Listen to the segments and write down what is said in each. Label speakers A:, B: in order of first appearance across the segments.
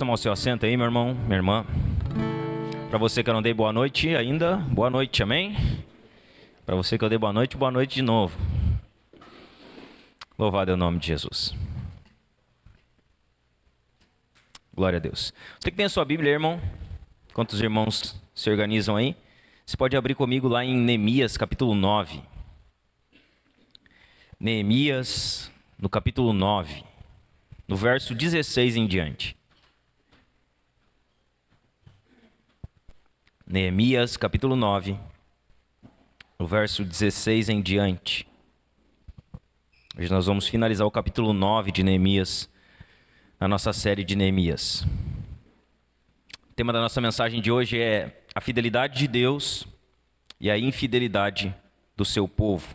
A: Tomar o seu assento aí, meu irmão, minha irmã. Para você que eu não dei boa noite ainda, boa noite, amém? Para você que eu dei boa noite de novo. Louvado é o nome de Jesus. Glória a Deus. Você que tem a sua Bíblia, irmão, enquanto os irmãos se organizam aí, você pode abrir comigo lá em Neemias, capítulo 9. Neemias, no capítulo 9, no verso 16 em diante. Neemias, capítulo 9, no verso 16 em diante. Hoje nós vamos finalizar o capítulo 9 de Neemias, na nossa série de Neemias. O tema da nossa mensagem de hoje é a fidelidade de Deus e a infidelidade do seu povo.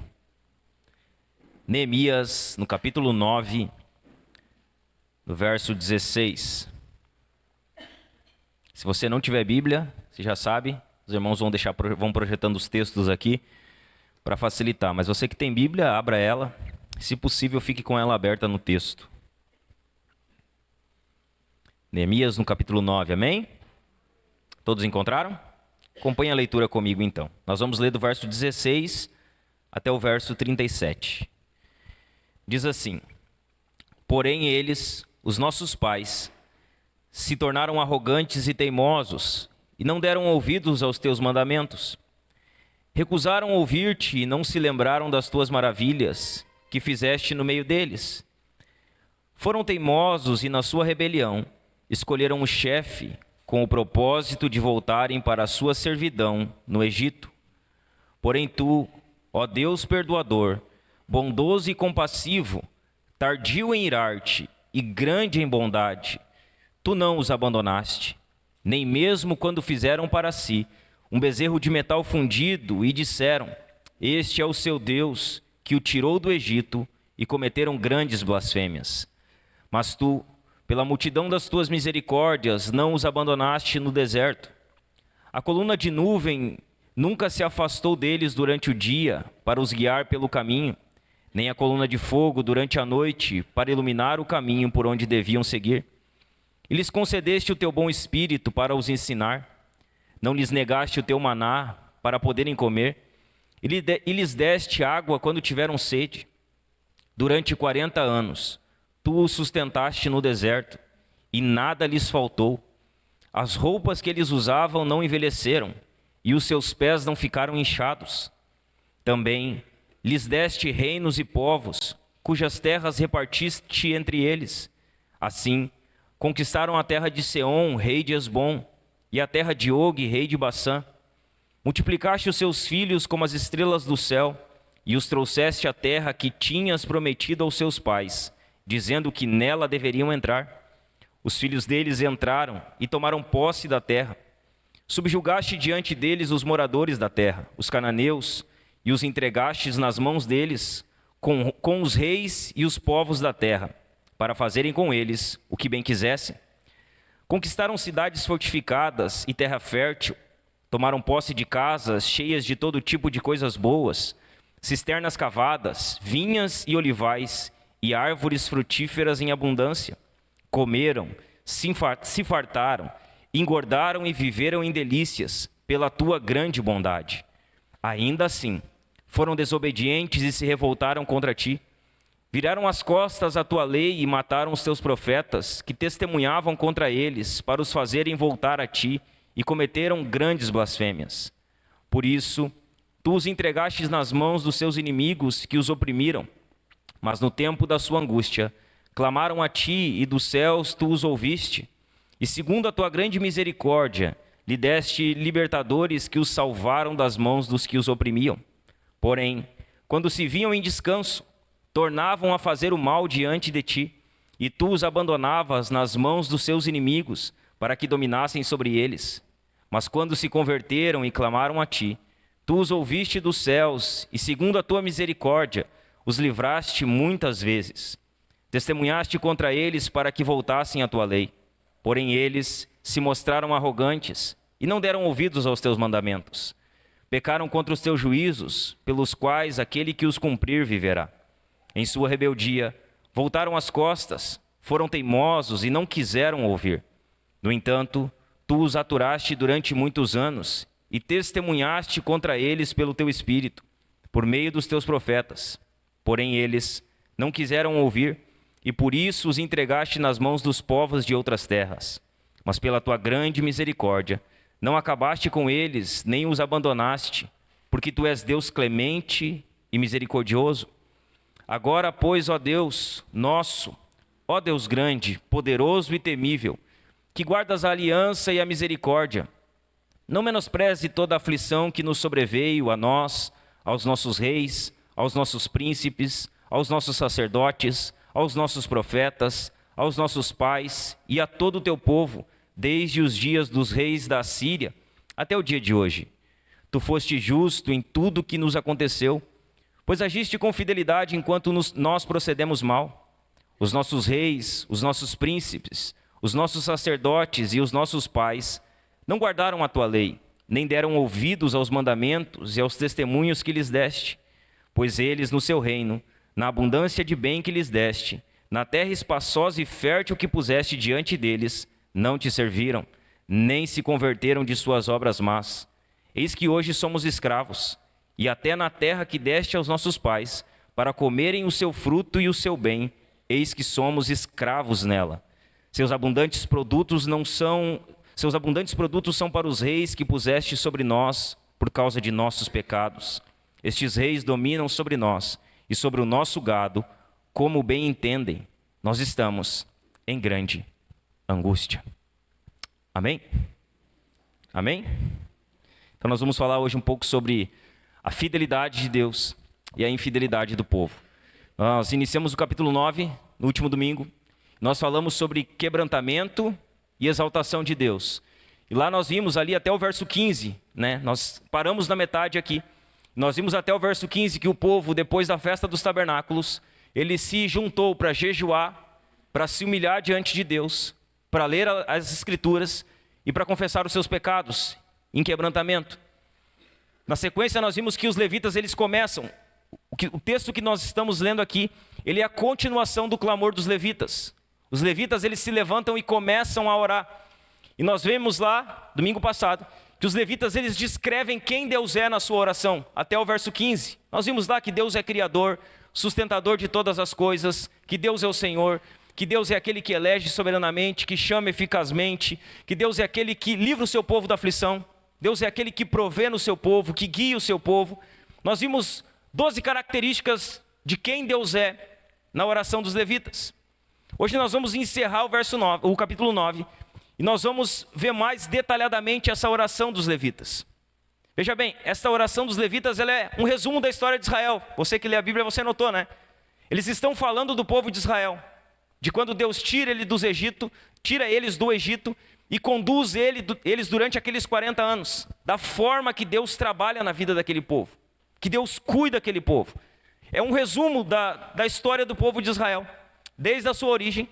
A: Neemias, no capítulo 9, no verso 16. Se você não tiver Bíblia, você já sabe, os irmãos vão projetando os textos aqui para facilitar. Mas você que tem Bíblia, abra ela. Se possível, fique com ela aberta no texto. Neemias, no capítulo 9, amém? Todos encontraram? Acompanhe a leitura comigo, então. Nós vamos ler do verso 16 até o verso 37. Diz assim: Porém eles, os nossos pais, se tornaram arrogantes e teimosos, e não deram ouvidos aos teus mandamentos. Recusaram ouvir-te e não se lembraram das tuas maravilhas que fizeste no meio deles. Foram teimosos e, na sua rebelião, escolheram um chefe com o propósito de voltarem para a sua servidão no Egito. Porém tu, ó Deus perdoador, bondoso e compassivo, tardio em irar-te e grande em bondade, tu não os abandonaste, nem mesmo quando fizeram para si um bezerro de metal fundido e disseram: Este é o seu Deus que o tirou do Egito, e cometeram grandes blasfêmias. Mas tu, pela multidão das tuas misericórdias, não os abandonaste no deserto. A coluna de nuvem nunca se afastou deles durante o dia para os guiar pelo caminho, nem a coluna de fogo durante a noite para iluminar o caminho por onde deviam seguir. E lhes concedeste o teu bom espírito para os ensinar. Não lhes negaste o teu maná para poderem comer. E lhes deste água quando tiveram sede. Durante 40 anos, tu os sustentaste no deserto, e nada lhes faltou. As roupas que eles usavam não envelheceram, e os seus pés não ficaram inchados. Também lhes deste reinos e povos, cujas terras repartiste entre eles. Assim, conquistaram a terra de Seom, rei de Hesbom, e a terra de Og, rei de Bassã. Multiplicaste os seus filhos como as estrelas do céu, e os trouxeste à terra que tinhas prometido aos seus pais, dizendo que nela deveriam entrar. Os filhos deles entraram e tomaram posse da terra. Subjugaste diante deles os moradores da terra, os cananeus, e os entregastes nas mãos deles, com os reis e os povos da terra, para fazerem com eles o que bem quisessem. Conquistaram cidades fortificadas e terra fértil, tomaram posse de casas cheias de todo tipo de coisas boas, cisternas cavadas, vinhas e olivais, e árvores frutíferas em abundância. Comeram, se fartaram, engordaram e viveram em delícias, pela tua grande bondade. Ainda assim, foram desobedientes e se revoltaram contra ti. Viraram as costas à tua lei e mataram os teus profetas, que testemunhavam contra eles, para os fazerem voltar a ti, e cometeram grandes blasfêmias. Por isso, tu os entregastes nas mãos dos seus inimigos que os oprimiram. Mas no tempo da sua angústia, clamaram a ti, e dos céus tu os ouviste. E segundo a tua grande misericórdia, lhe deste libertadores que os salvaram das mãos dos que os oprimiam. Porém, quando se viam em descanso, tornavam a fazer o mal diante de ti, e tu os abandonavas nas mãos dos seus inimigos, para que dominassem sobre eles. Mas quando se converteram e clamaram a ti, tu os ouviste dos céus, e segundo a tua misericórdia, os livraste muitas vezes. Testemunhaste contra eles para que voltassem à tua lei. Porém eles se mostraram arrogantes, e não deram ouvidos aos teus mandamentos. Pecaram contra os teus juízos, pelos quais aquele que os cumprir viverá. Em sua rebeldia, voltaram as costas, foram teimosos e não quiseram ouvir. No entanto, tu os aturaste durante muitos anos e testemunhaste contra eles pelo teu espírito, por meio dos teus profetas. Porém eles não quiseram ouvir, e por isso os entregaste nas mãos dos povos de outras terras. Mas pela tua grande misericórdia, não acabaste com eles, nem os abandonaste, porque tu és Deus clemente e misericordioso. Agora, pois, ó Deus nosso, ó Deus grande, poderoso e temível, que guardas a aliança e a misericórdia, não menospreze toda a aflição que nos sobreveio a nós, aos nossos reis, aos nossos príncipes, aos nossos sacerdotes, aos nossos profetas, aos nossos pais e a todo o teu povo, desde os dias dos reis da Assíria até o dia de hoje. Tu foste justo em tudo que nos aconteceu, pois agiste com fidelidade enquanto nós procedemos mal. Os nossos reis, os nossos príncipes, os nossos sacerdotes e os nossos pais não guardaram a tua lei, nem deram ouvidos aos mandamentos e aos testemunhos que lhes deste. Pois eles, no seu reino, na abundância de bem que lhes deste, na terra espaçosa e fértil que puseste diante deles, não te serviram, nem se converteram de suas obras más. Eis que hoje somos escravos, e até na terra que deste aos nossos pais, para comerem o seu fruto e o seu bem, eis que somos escravos nela. Seus abundantes produtos são para os reis que puseste sobre nós por causa de nossos pecados. Estes reis dominam sobre nós e sobre o nosso gado, como bem entendem. Nós estamos em grande angústia. Amém? Amém? Então nós vamos falar hoje um pouco sobre a fidelidade de Deus e a infidelidade do povo. Nós iniciamos o capítulo 9, no último domingo. Nós falamos sobre quebrantamento e exaltação de Deus. E lá nós vimos ali até o verso 15, né? Nós paramos na metade aqui. Nós vimos até o verso 15 que o povo, depois da festa dos tabernáculos, ele se juntou para jejuar, para se humilhar diante de Deus, para ler as Escrituras e para confessar os seus pecados em quebrantamento. Na sequência nós vimos que os levitas eles começam, o texto que nós estamos lendo aqui, ele é a continuação do clamor dos levitas. Os levitas eles se levantam e começam a orar. E nós vemos lá, domingo passado, que os levitas eles descrevem quem Deus é na sua oração, até o verso 15. Nós vimos lá que Deus é criador, sustentador de todas as coisas, que Deus é o Senhor, que Deus é aquele que elege soberanamente, que chama eficazmente, que Deus é aquele que livra o seu povo da aflição, Deus é aquele que provê no seu povo, que guia o seu povo. Nós vimos 12 características de quem Deus é na oração dos levitas. Hoje nós vamos encerrar o capítulo 9, e nós vamos ver mais detalhadamente essa oração dos levitas. Veja bem, essa oração dos levitas ela é um resumo da história de Israel. Você que lê a Bíblia, você notou, né? Eles estão falando do povo de Israel, de quando Deus tira eles do Egito e conduz eles durante aqueles 40 anos, da forma que Deus trabalha na vida daquele povo, que Deus cuida daquele povo. É um resumo da história do povo de Israel, desde a sua origem,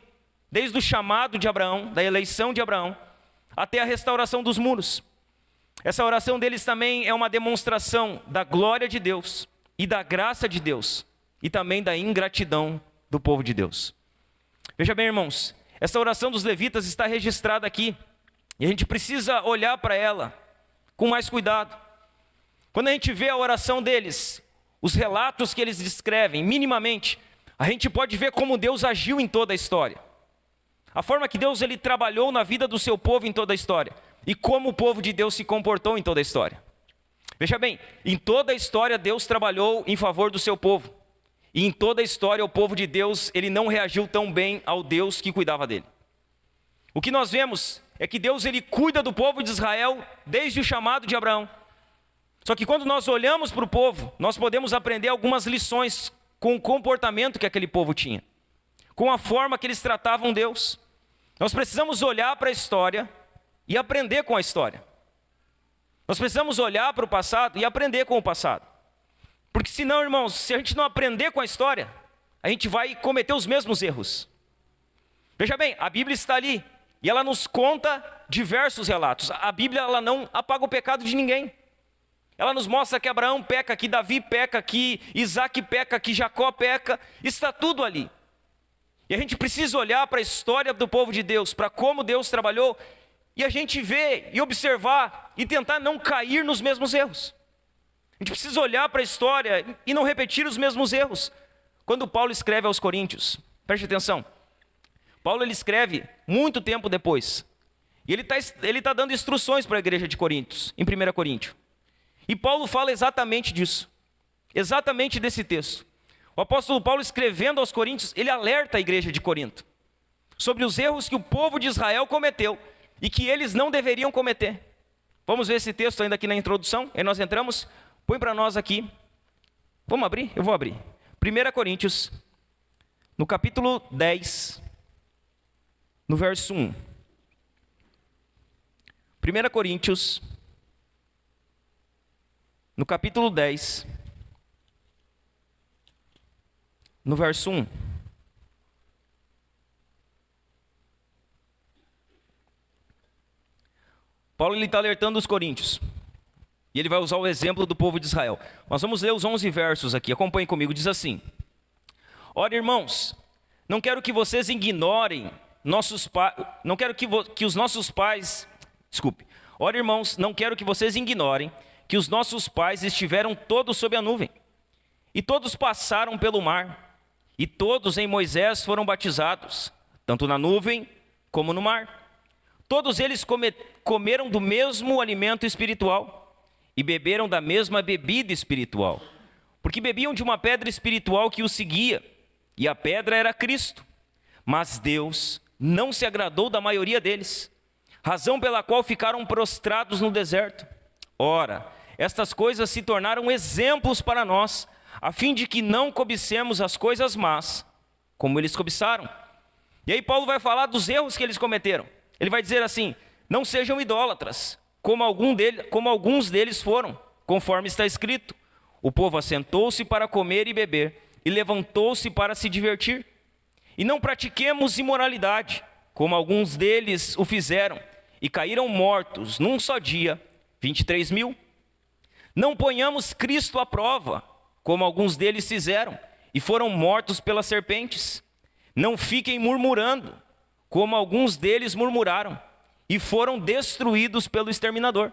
A: desde o chamado de Abraão, da eleição de Abraão, até a restauração dos muros. Essa oração deles também é uma demonstração da glória de Deus e da graça de Deus, e também da ingratidão do povo de Deus. Veja bem, irmãos, essa oração dos levitas está registrada aqui, e a gente precisa olhar para ela com mais cuidado. Quando a gente vê a oração deles, os relatos que eles descrevem, minimamente, a gente pode ver como Deus agiu em toda a história. A forma que Deus ele trabalhou na vida do seu povo em toda a história. E como o povo de Deus se comportou em toda a história. Veja bem, em toda a história Deus trabalhou em favor do seu povo. E em toda a história o povo de Deus, ele não reagiu tão bem ao Deus que cuidava dele. O que nós vemos é que Deus ele cuida do povo de Israel desde o chamado de Abraão. Só que quando nós olhamos para o povo, nós podemos aprender algumas lições com o comportamento que aquele povo tinha. Com a forma que eles tratavam Deus. Nós precisamos olhar para a história e aprender com a história. Nós precisamos olhar para o passado e aprender com o passado. Porque senão, irmãos, se a gente não aprender com a história, a gente vai cometer os mesmos erros. Veja bem, a Bíblia está ali e ela nos conta diversos relatos. A Bíblia ela não apaga o pecado de ninguém. Ela nos mostra que Abraão peca, que Davi peca, que Isaac peca, que Jacó peca. Está tudo ali. E a gente precisa olhar para a história do povo de Deus, para como Deus trabalhou, e a gente ver e observar e tentar não cair nos mesmos erros. A gente precisa olhar para a história e não repetir os mesmos erros. Quando Paulo escreve aos Coríntios, preste atenção, Paulo ele escreve muito tempo depois, e ele tá dando instruções para a igreja de Coríntios, em 1 Coríntios. E Paulo fala exatamente disso, exatamente desse texto. O apóstolo Paulo, escrevendo aos Coríntios, ele alerta a igreja de Corinto sobre os erros que o povo de Israel cometeu e que eles não deveriam cometer. Vamos ver esse texto ainda aqui na introdução, aí nós entramos. Põe para nós aqui. Vamos abrir? Eu vou abrir. 1 Coríntios, no capítulo 10, no verso 1. 1 Coríntios, no capítulo 10, no verso 1. Paulo está alertando os coríntios. E ele vai usar o exemplo do povo de Israel. Nós vamos ler os 11 versos aqui. Acompanhe comigo. Diz assim: Ora, irmãos, não quero que vocês ignorem nossos pais. Não quero que os nossos pais. Desculpe. Ora, irmãos, não quero que vocês ignorem que os nossos pais estiveram todos sob a nuvem. E todos passaram pelo mar. E todos em Moisés foram batizados, tanto na nuvem como no mar. Todos eles comeram do mesmo alimento espiritual e beberam da mesma bebida espiritual, porque bebiam de uma pedra espiritual que os seguia, e a pedra era Cristo. Mas Deus não se agradou da maioria deles, razão pela qual ficaram prostrados no deserto. Ora, estas coisas se tornaram exemplos para nós, a fim de que não cobicemos as coisas más, como eles cobiçaram. E aí Paulo vai falar dos erros que eles cometeram. Ele vai dizer assim: não sejam idólatras, como alguns deles foram, conforme está escrito: o povo assentou-se para comer e beber, e levantou-se para se divertir. E não pratiquemos imoralidade, como alguns deles o fizeram, e caíram mortos num só dia, 23.000. Não ponhamos Cristo à prova, como alguns deles fizeram, e foram mortos pelas serpentes. Não fiquem murmurando, como alguns deles murmuraram, e foram destruídos pelo exterminador.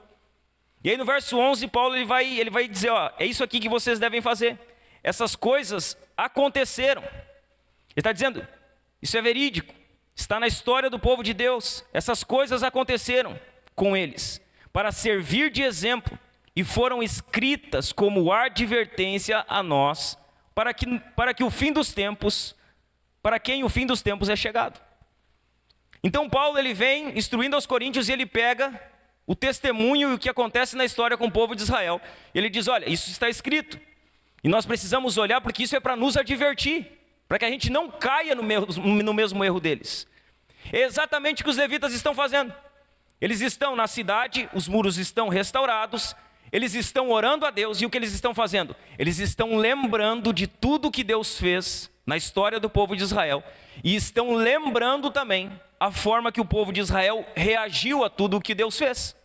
A: E aí no verso 11, Paulo ele vai dizer, ó, é isso aqui que vocês devem fazer. Essas coisas aconteceram. Ele está dizendo, isso é verídico, está na história do povo de Deus. Essas coisas aconteceram com eles, para servir de exemplo, e foram escritas como advertência a nós, para que o fim dos tempos, para quem o fim dos tempos é chegado. Então Paulo ele vem instruindo aos coríntios e ele pega o testemunho e o que acontece na história com o povo de Israel. Ele diz, olha, isso está escrito. E nós precisamos olhar porque isso é para nos advertir, para que a gente não caia no mesmo erro deles. É exatamente o que os levitas estão fazendo. Eles estão na cidade, os muros estão restaurados, eles estão orando a Deus, e o que eles estão fazendo? Eles estão lembrando de tudo que Deus fez na história do povo de Israel, e estão lembrando também a forma que o povo de Israel reagiu a tudo o que Deus fez.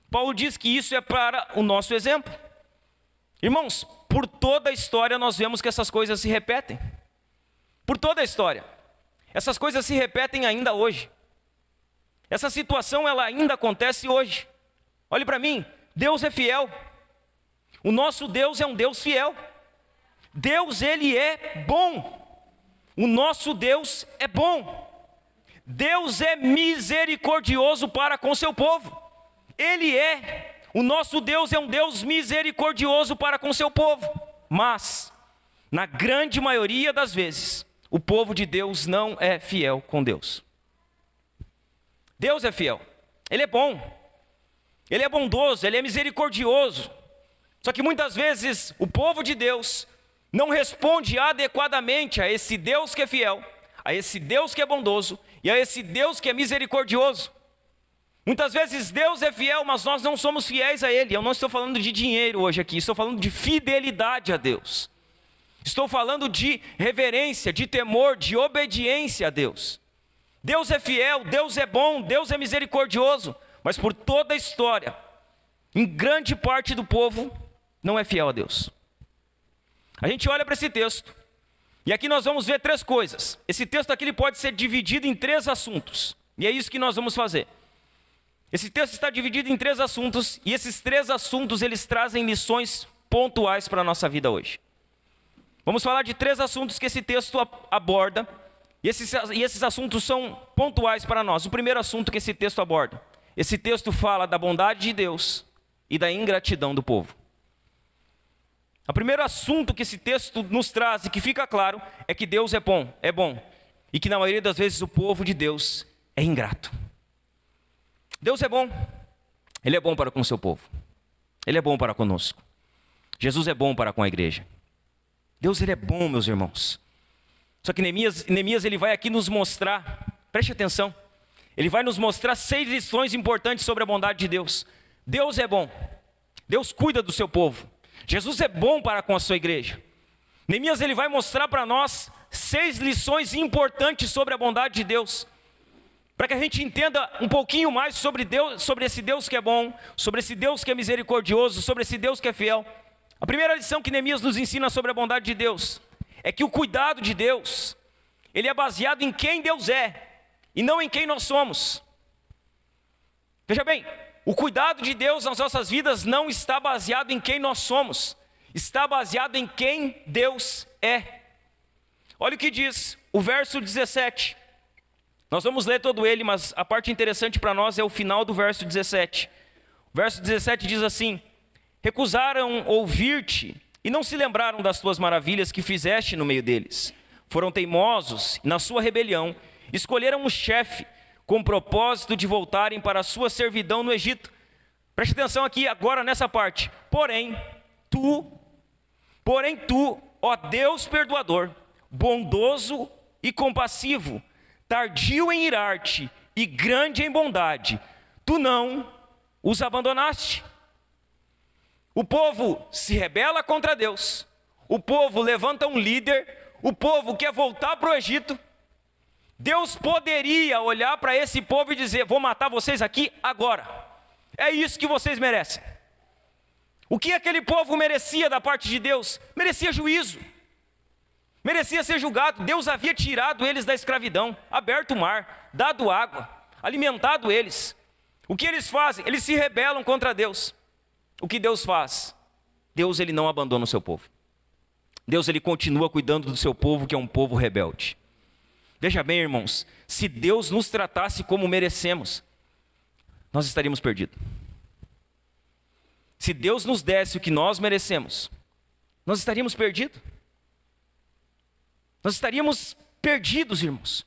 A: Paulo diz que isso é para o nosso exemplo. Irmãos, por toda a história nós vemos que essas coisas se repetem. Por toda a história. Essas coisas se repetem ainda hoje. Essa situação ela ainda acontece hoje. Olhe para mim, Deus é fiel. O nosso Deus é um Deus fiel. Deus ele é bom. O nosso Deus é bom. Deus é misericordioso para com seu povo. O nosso Deus é um Deus misericordioso para com seu povo. Mas, na grande maioria das vezes, o povo de Deus não é fiel com Deus. Deus é fiel. Ele é bom. Ele é bondoso, ele é misericordioso. Só que muitas vezes o povo de Deus não responde adequadamente a esse Deus que é fiel, a esse Deus que é bondoso e a esse Deus que é misericordioso. Muitas vezes Deus é fiel, mas nós não somos fiéis a Ele. Eu não estou falando de dinheiro hoje aqui, estou falando de fidelidade a Deus. Estou falando de reverência, de temor, de obediência a Deus. Deus é fiel, Deus é bom, Deus é misericordioso, mas por toda a história, em grande parte do povo, não é fiel a Deus. A gente olha para esse texto, e aqui nós vamos ver três coisas. Esse texto aqui ele pode ser dividido em três assuntos, e é isso que nós vamos fazer. Esse texto está dividido em 3 assuntos, e esses 3 assuntos eles trazem lições pontuais para a nossa vida hoje. Vamos falar de 3 assuntos que esse texto aborda, e esses assuntos são pontuais para nós. O primeiro assunto que esse texto aborda, esse texto fala da bondade de Deus e da ingratidão do povo. O primeiro assunto que esse texto nos traz e que fica claro é que Deus é bom, e que na maioria das vezes o povo de Deus é ingrato. Deus é bom, Ele é bom para com o seu povo, Ele é bom para conosco. Jesus é bom para com a igreja. Deus, Ele é bom, meus irmãos. Só que Neemias ele vai aqui nos mostrar, preste atenção, ele vai nos mostrar 6 lições importantes sobre a bondade de Deus. Deus é bom, Deus cuida do seu povo, Jesus é bom para com a sua igreja. Neemias ele vai mostrar para nós 6 lições importantes sobre a bondade de Deus, para que a gente entenda um pouquinho mais sobre Deus, sobre esse Deus que é bom, sobre esse Deus que é misericordioso, sobre esse Deus que é fiel. A primeira lição que Neemias nos ensina sobre a bondade de Deus é que o cuidado de Deus, ele é baseado em quem Deus é e não em quem nós somos. Veja bem, o cuidado de Deus nas nossas vidas não está baseado em quem nós somos, está baseado em quem Deus é. Olha o que diz o verso 17. Nós vamos ler todo ele, mas a parte interessante para nós é o final do verso 17. O verso 17 diz assim: recusaram ouvir-te e não se lembraram das tuas maravilhas que fizeste no meio deles. Foram teimosos e na sua rebelião escolheram um chefe com o propósito de voltarem para a sua servidão no Egito. Preste atenção aqui agora nessa parte. Porém tu, ó Deus perdoador, bondoso e compassivo, tardio em irar-te e grande em bondade, tu não os abandonaste. O povo se rebela contra Deus, o povo levanta um líder, o povo quer voltar para o Egito. Deus poderia olhar para esse povo e dizer: vou matar vocês aqui agora, é isso que vocês merecem. O que aquele povo merecia da parte de Deus? Merecia juízo, merecia ser julgado. Deus havia tirado eles da escravidão, aberto o mar, dado água, alimentado eles. O que eles fazem? Eles se rebelam contra Deus. O que Deus faz? Deus ele não abandona o seu povo. Deus ele continua cuidando do seu povo, que é um povo rebelde. Veja bem, irmãos, se Deus nos tratasse como merecemos, nós estaríamos perdidos. Se Deus nos desse o que nós merecemos, nós estaríamos perdidos. Nós estaríamos perdidos, irmãos.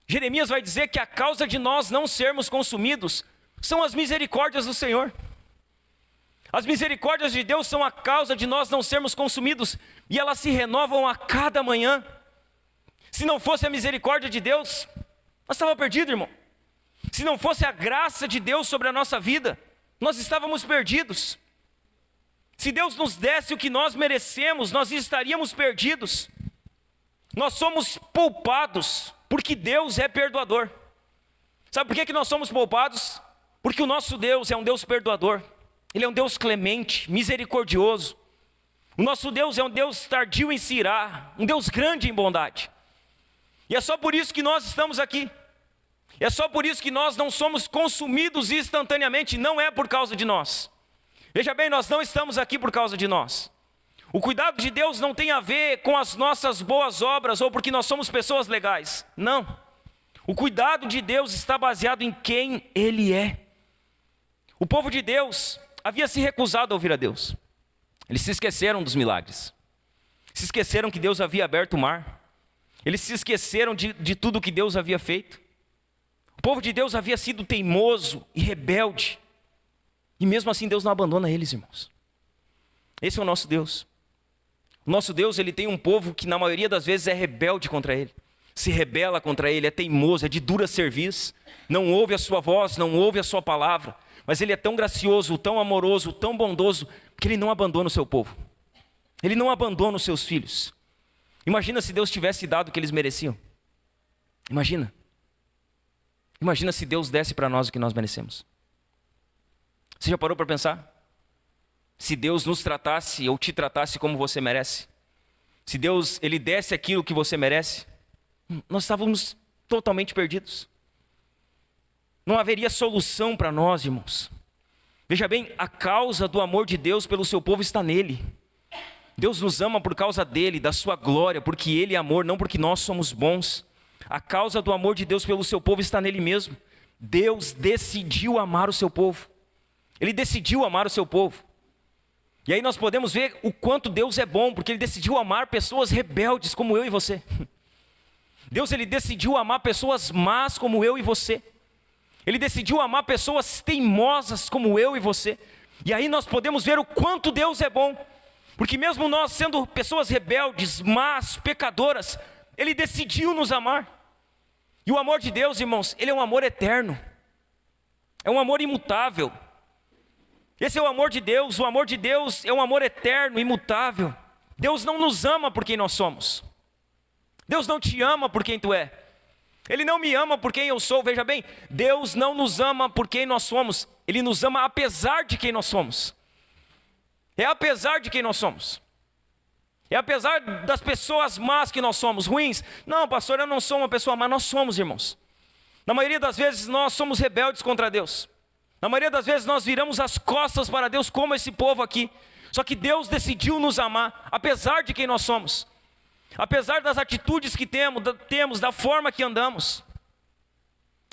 A: Jeremias vai dizer que a causa de nós não sermos consumidos são as misericórdias do Senhor. As misericórdias de Deus são a causa de nós não sermos consumidos, e elas se renovam a cada manhã. Se não fosse a misericórdia de Deus, nós estávamos perdidos, irmão. Se não fosse a graça de Deus sobre a nossa vida, nós estávamos perdidos. Se Deus nos desse o que nós merecemos, nós estaríamos perdidos. Nós somos poupados porque Deus é perdoador. Sabe por que nós somos poupados? Porque o nosso Deus é um Deus perdoador. Ele é um Deus clemente, misericordioso. O nosso Deus é um Deus tardio em se irar, um Deus grande em bondade. E é só por isso que nós estamos aqui. É só por isso que nós não somos consumidos instantaneamente, não é por causa de nós. Veja bem, nós não estamos aqui por causa de nós. O cuidado de Deus não tem a ver com as nossas boas obras ou porque nós somos pessoas legais. Não. O cuidado de Deus está baseado em quem Ele é. O povo de Deus havia se recusado a ouvir a Deus. Eles se esqueceram dos milagres. Se esqueceram que Deus havia aberto o mar. Eles se esqueceram de tudo que Deus havia feito. O povo de Deus havia sido teimoso e rebelde. E mesmo assim Deus não abandona eles, irmãos. Esse é o nosso Deus. O nosso Deus, ele tem um povo que na maioria das vezes é rebelde contra ele. Se rebela contra ele, é teimoso, é de dura cerviz. Não ouve a sua voz, não ouve a sua palavra. Mas ele é tão gracioso, tão amoroso, tão bondoso, que ele não abandona o seu povo. Ele não abandona os seus filhos. Imagina se Deus tivesse dado o que eles mereciam. Imagina. Imagina se Deus desse para nós o que nós merecemos. Você já parou para pensar? Se Deus nos tratasse ou te tratasse como você merece. Se Deus ele desse aquilo que você merece. Nós estávamos totalmente perdidos. não haveria solução para nós, irmãos. Veja bem, a causa do amor de Deus pelo seu povo está nele. Deus nos ama por causa dele, da sua glória, porque ele é amor, não porque nós somos bons. A causa do amor de Deus pelo seu povo está nele mesmo. Deus decidiu amar o seu povo. Ele decidiu amar o seu povo. E aí nós podemos ver o quanto Deus é bom, porque ele decidiu amar pessoas rebeldes como eu e você. Deus, ele decidiu amar pessoas más como eu e você. Ele decidiu amar pessoas teimosas como eu e você. E aí nós podemos ver o quanto Deus é bom, porque mesmo nós sendo pessoas rebeldes, más, pecadoras, ele decidiu nos amar. E o amor de Deus, irmãos, ele é um amor eterno. É um amor imutável. Esse é o amor de Deus é um amor eterno, imutável. Deus não nos ama por quem nós somos. Deus não te ama por quem tu é. Ele não me ama por quem eu sou, veja bem. Deus não nos ama por quem nós somos. Ele nos ama apesar de quem nós somos. É apesar de quem nós somos. É apesar das pessoas más que nós somos, ruins. Não, pastor, eu não sou uma pessoa má, nós somos, irmãos. Na maioria das vezes nós somos rebeldes contra Deus. Na maioria das vezes nós viramos as costas para Deus, como esse povo aqui. Só que Deus decidiu nos amar, apesar de quem nós somos. Apesar das atitudes que temos, da forma que andamos.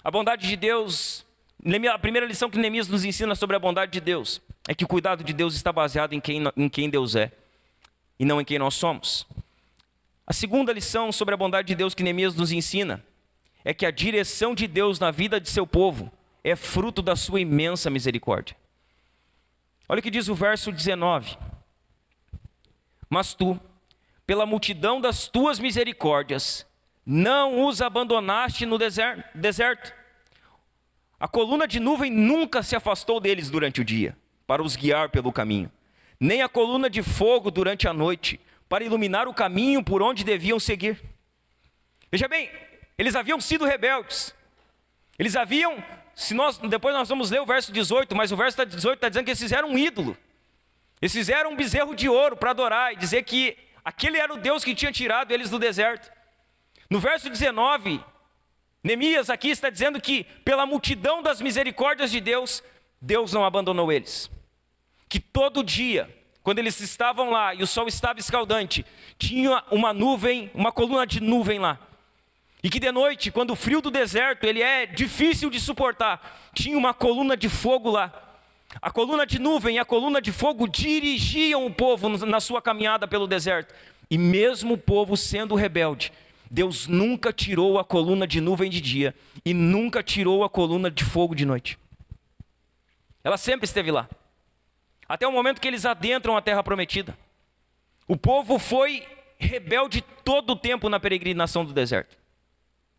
A: A bondade de Deus, a primeira lição que Neemias nos ensina sobre a bondade de Deus, é que o cuidado de Deus está baseado em quem Deus é, e não em quem nós somos. A segunda lição sobre a bondade de Deus que Neemias nos ensina, é que a direção de Deus na vida de seu povo, é fruto da sua imensa misericórdia. Olha o que diz o verso 19. Mas tu, pela multidão das tuas misericórdias, não os abandonaste no deserto. A coluna de nuvem nunca se afastou deles durante o dia, para os guiar pelo caminho, nem a coluna de fogo durante a noite, para iluminar o caminho por onde deviam seguir. Veja bem, eles haviam sido rebeldes. Eles haviam, depois nós vamos ler o verso 18, mas o verso 18 está dizendo que eles fizeram um ídolo. Eles fizeram um bezerro de ouro para adorar e dizer que aquele era o Deus que tinha tirado eles do deserto. No verso 19, Neemias aqui está dizendo que pela multidão das misericórdias de Deus, Deus não abandonou eles. Que todo dia, quando eles estavam lá e o sol estava escaldante, tinha uma nuvem, uma coluna de nuvem lá. E que de noite, quando o frio do deserto ele é difícil de suportar, tinha uma coluna de fogo lá. A coluna de nuvem e a coluna de fogo dirigiam o povo na sua caminhada pelo deserto. E mesmo o povo sendo rebelde, Deus nunca tirou a coluna de nuvem de dia e nunca tirou a coluna de fogo de noite. Ela sempre esteve lá. Até o momento que eles adentram a terra prometida. O povo foi rebelde todo o tempo na peregrinação do deserto.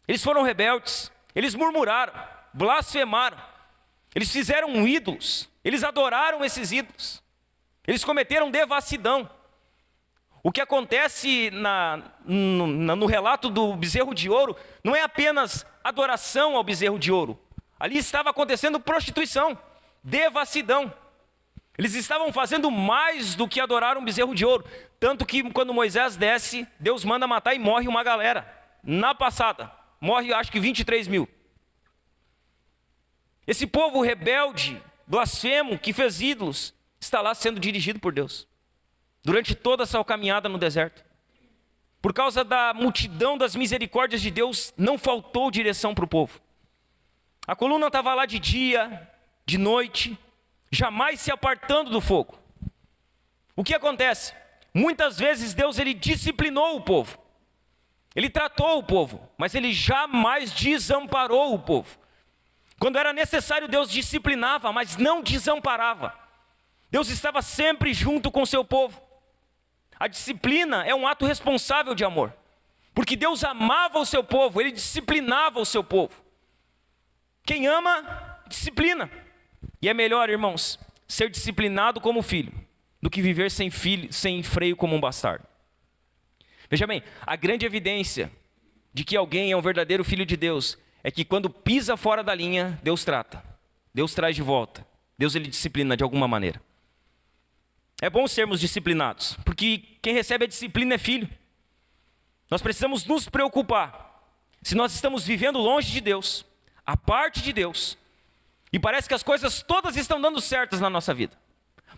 A: Eles foram rebeldes, eles murmuraram, blasfemaram, eles fizeram ídolos, eles adoraram esses ídolos, eles cometeram devassidão. O que acontece no relato do bezerro de ouro não é apenas adoração ao bezerro de ouro, ali estava acontecendo prostituição, devassidão. Eles estavam fazendo mais do que adorar um bezerro de ouro, tanto que quando Moisés desce, Deus manda matar e morre uma galera, na passada. Morre acho que 23 mil. Esse povo rebelde, blasfemo, que fez ídolos, está lá sendo dirigido por Deus. Durante toda essa caminhada no deserto. Por causa da multidão das misericórdias de Deus, não faltou direção para o povo. A coluna estava lá de dia, de noite, jamais se apartando do fogo. O que acontece? Muitas vezes Deus ele disciplinou o povo. Ele tratou o povo, mas ele jamais desamparou o povo. Quando era necessário, Deus disciplinava, mas não desamparava. Deus estava sempre junto com o seu povo. A disciplina é um ato responsável de amor, porque Deus amava o seu povo, ele disciplinava o seu povo. Quem ama, disciplina. E é melhor, irmãos, ser disciplinado como filho, do que viver sem freio como um bastardo. Veja bem, a grande evidência de que alguém é um verdadeiro filho de Deus é que quando pisa fora da linha, Deus trata, Deus traz de volta, Deus ele disciplina de alguma maneira. É bom sermos disciplinados, porque quem recebe a disciplina é filho. Nós precisamos nos preocupar se nós estamos vivendo longe de Deus, a parte de Deus, e parece que as coisas todas estão dando certas na nossa vida.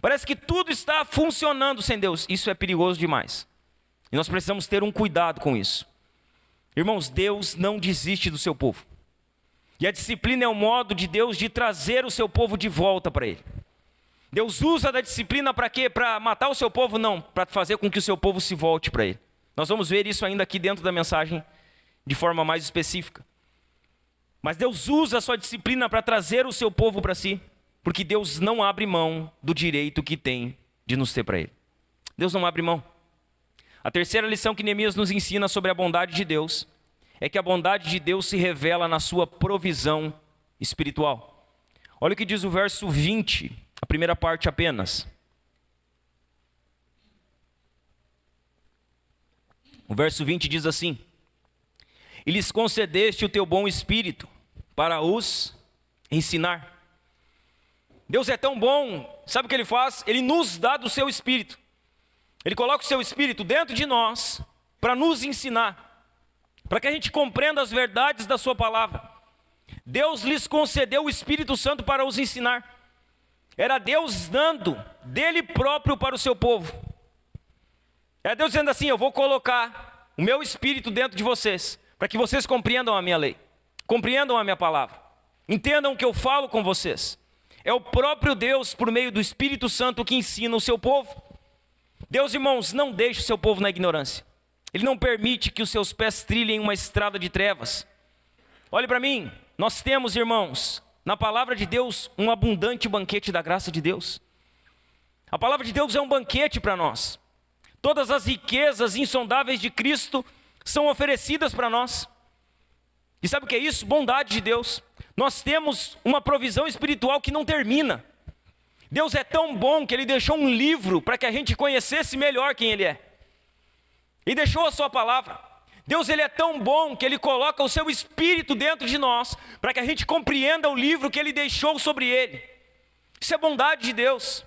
A: Parece que tudo está funcionando sem Deus. Isso é perigoso demais. E nós precisamos ter um cuidado com isso. Irmãos, Deus não desiste do seu povo. E a disciplina é o modo de Deus de trazer o seu povo de volta para Ele. Deus usa da disciplina para quê? Para matar o seu povo? Não, para fazer com que o seu povo se volte para Ele. Nós vamos ver isso ainda aqui dentro da mensagem de forma mais específica. Mas Deus usa a sua disciplina para trazer o seu povo para si, porque Deus não abre mão do direito que tem de nos ter para Ele. Deus não abre mão. A terceira lição que Neemias nos ensina sobre a bondade de Deus é que a bondade de Deus se revela na sua provisão espiritual. Olha o que diz o verso 20, a primeira parte apenas. O verso 20 diz assim: e lhes concedeste o teu bom espírito para os ensinar. Deus é tão bom, sabe o que Ele faz? Ele nos dá do seu espírito. Ele coloca o seu espírito dentro de nós para nos ensinar, para que a gente compreenda as verdades da sua palavra. Deus lhes concedeu o Espírito Santo para os ensinar. Era Deus dando dele próprio para o seu povo. Era Deus dizendo assim: eu vou colocar o meu espírito dentro de vocês, para que vocês compreendam a minha lei, compreendam a minha palavra, entendam o que eu falo com vocês. É o próprio Deus, por meio do Espírito Santo, que ensina o seu povo. Deus, irmãos, não deixa o seu povo na ignorância. Ele não permite que os seus pés trilhem uma estrada de trevas. Olhe para mim, nós temos, irmãos, na palavra de Deus, um abundante banquete da graça de Deus. A palavra de Deus é um banquete para nós. Todas as riquezas insondáveis de Cristo são oferecidas para nós. E sabe o que é isso? Bondade de Deus. Nós temos uma provisão espiritual que não termina. Deus é tão bom que Ele deixou um livro para que a gente conhecesse melhor quem Ele é. E deixou a sua palavra. Deus, Ele é tão bom que Ele coloca o seu Espírito dentro de nós, para que a gente compreenda o livro que Ele deixou sobre Ele. Isso é bondade de Deus.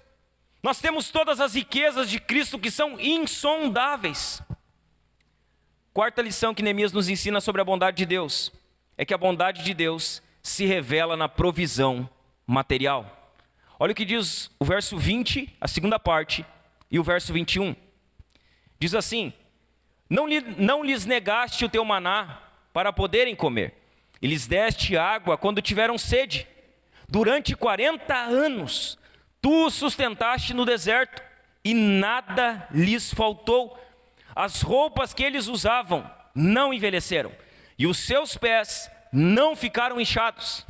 A: Nós temos todas as riquezas de Cristo que são insondáveis. Quarta lição que Neemias nos ensina sobre a bondade de Deus é que a bondade de Deus se revela na provisão material. Olha o que diz o verso 20, a segunda parte, e o verso 21. Diz assim: não lhes negaste o teu maná para poderem comer, e lhes deste água quando tiveram sede. Durante 40 anos tu os sustentaste no deserto, e nada lhes faltou. As roupas que eles usavam não envelheceram, e os seus pés não ficaram inchados.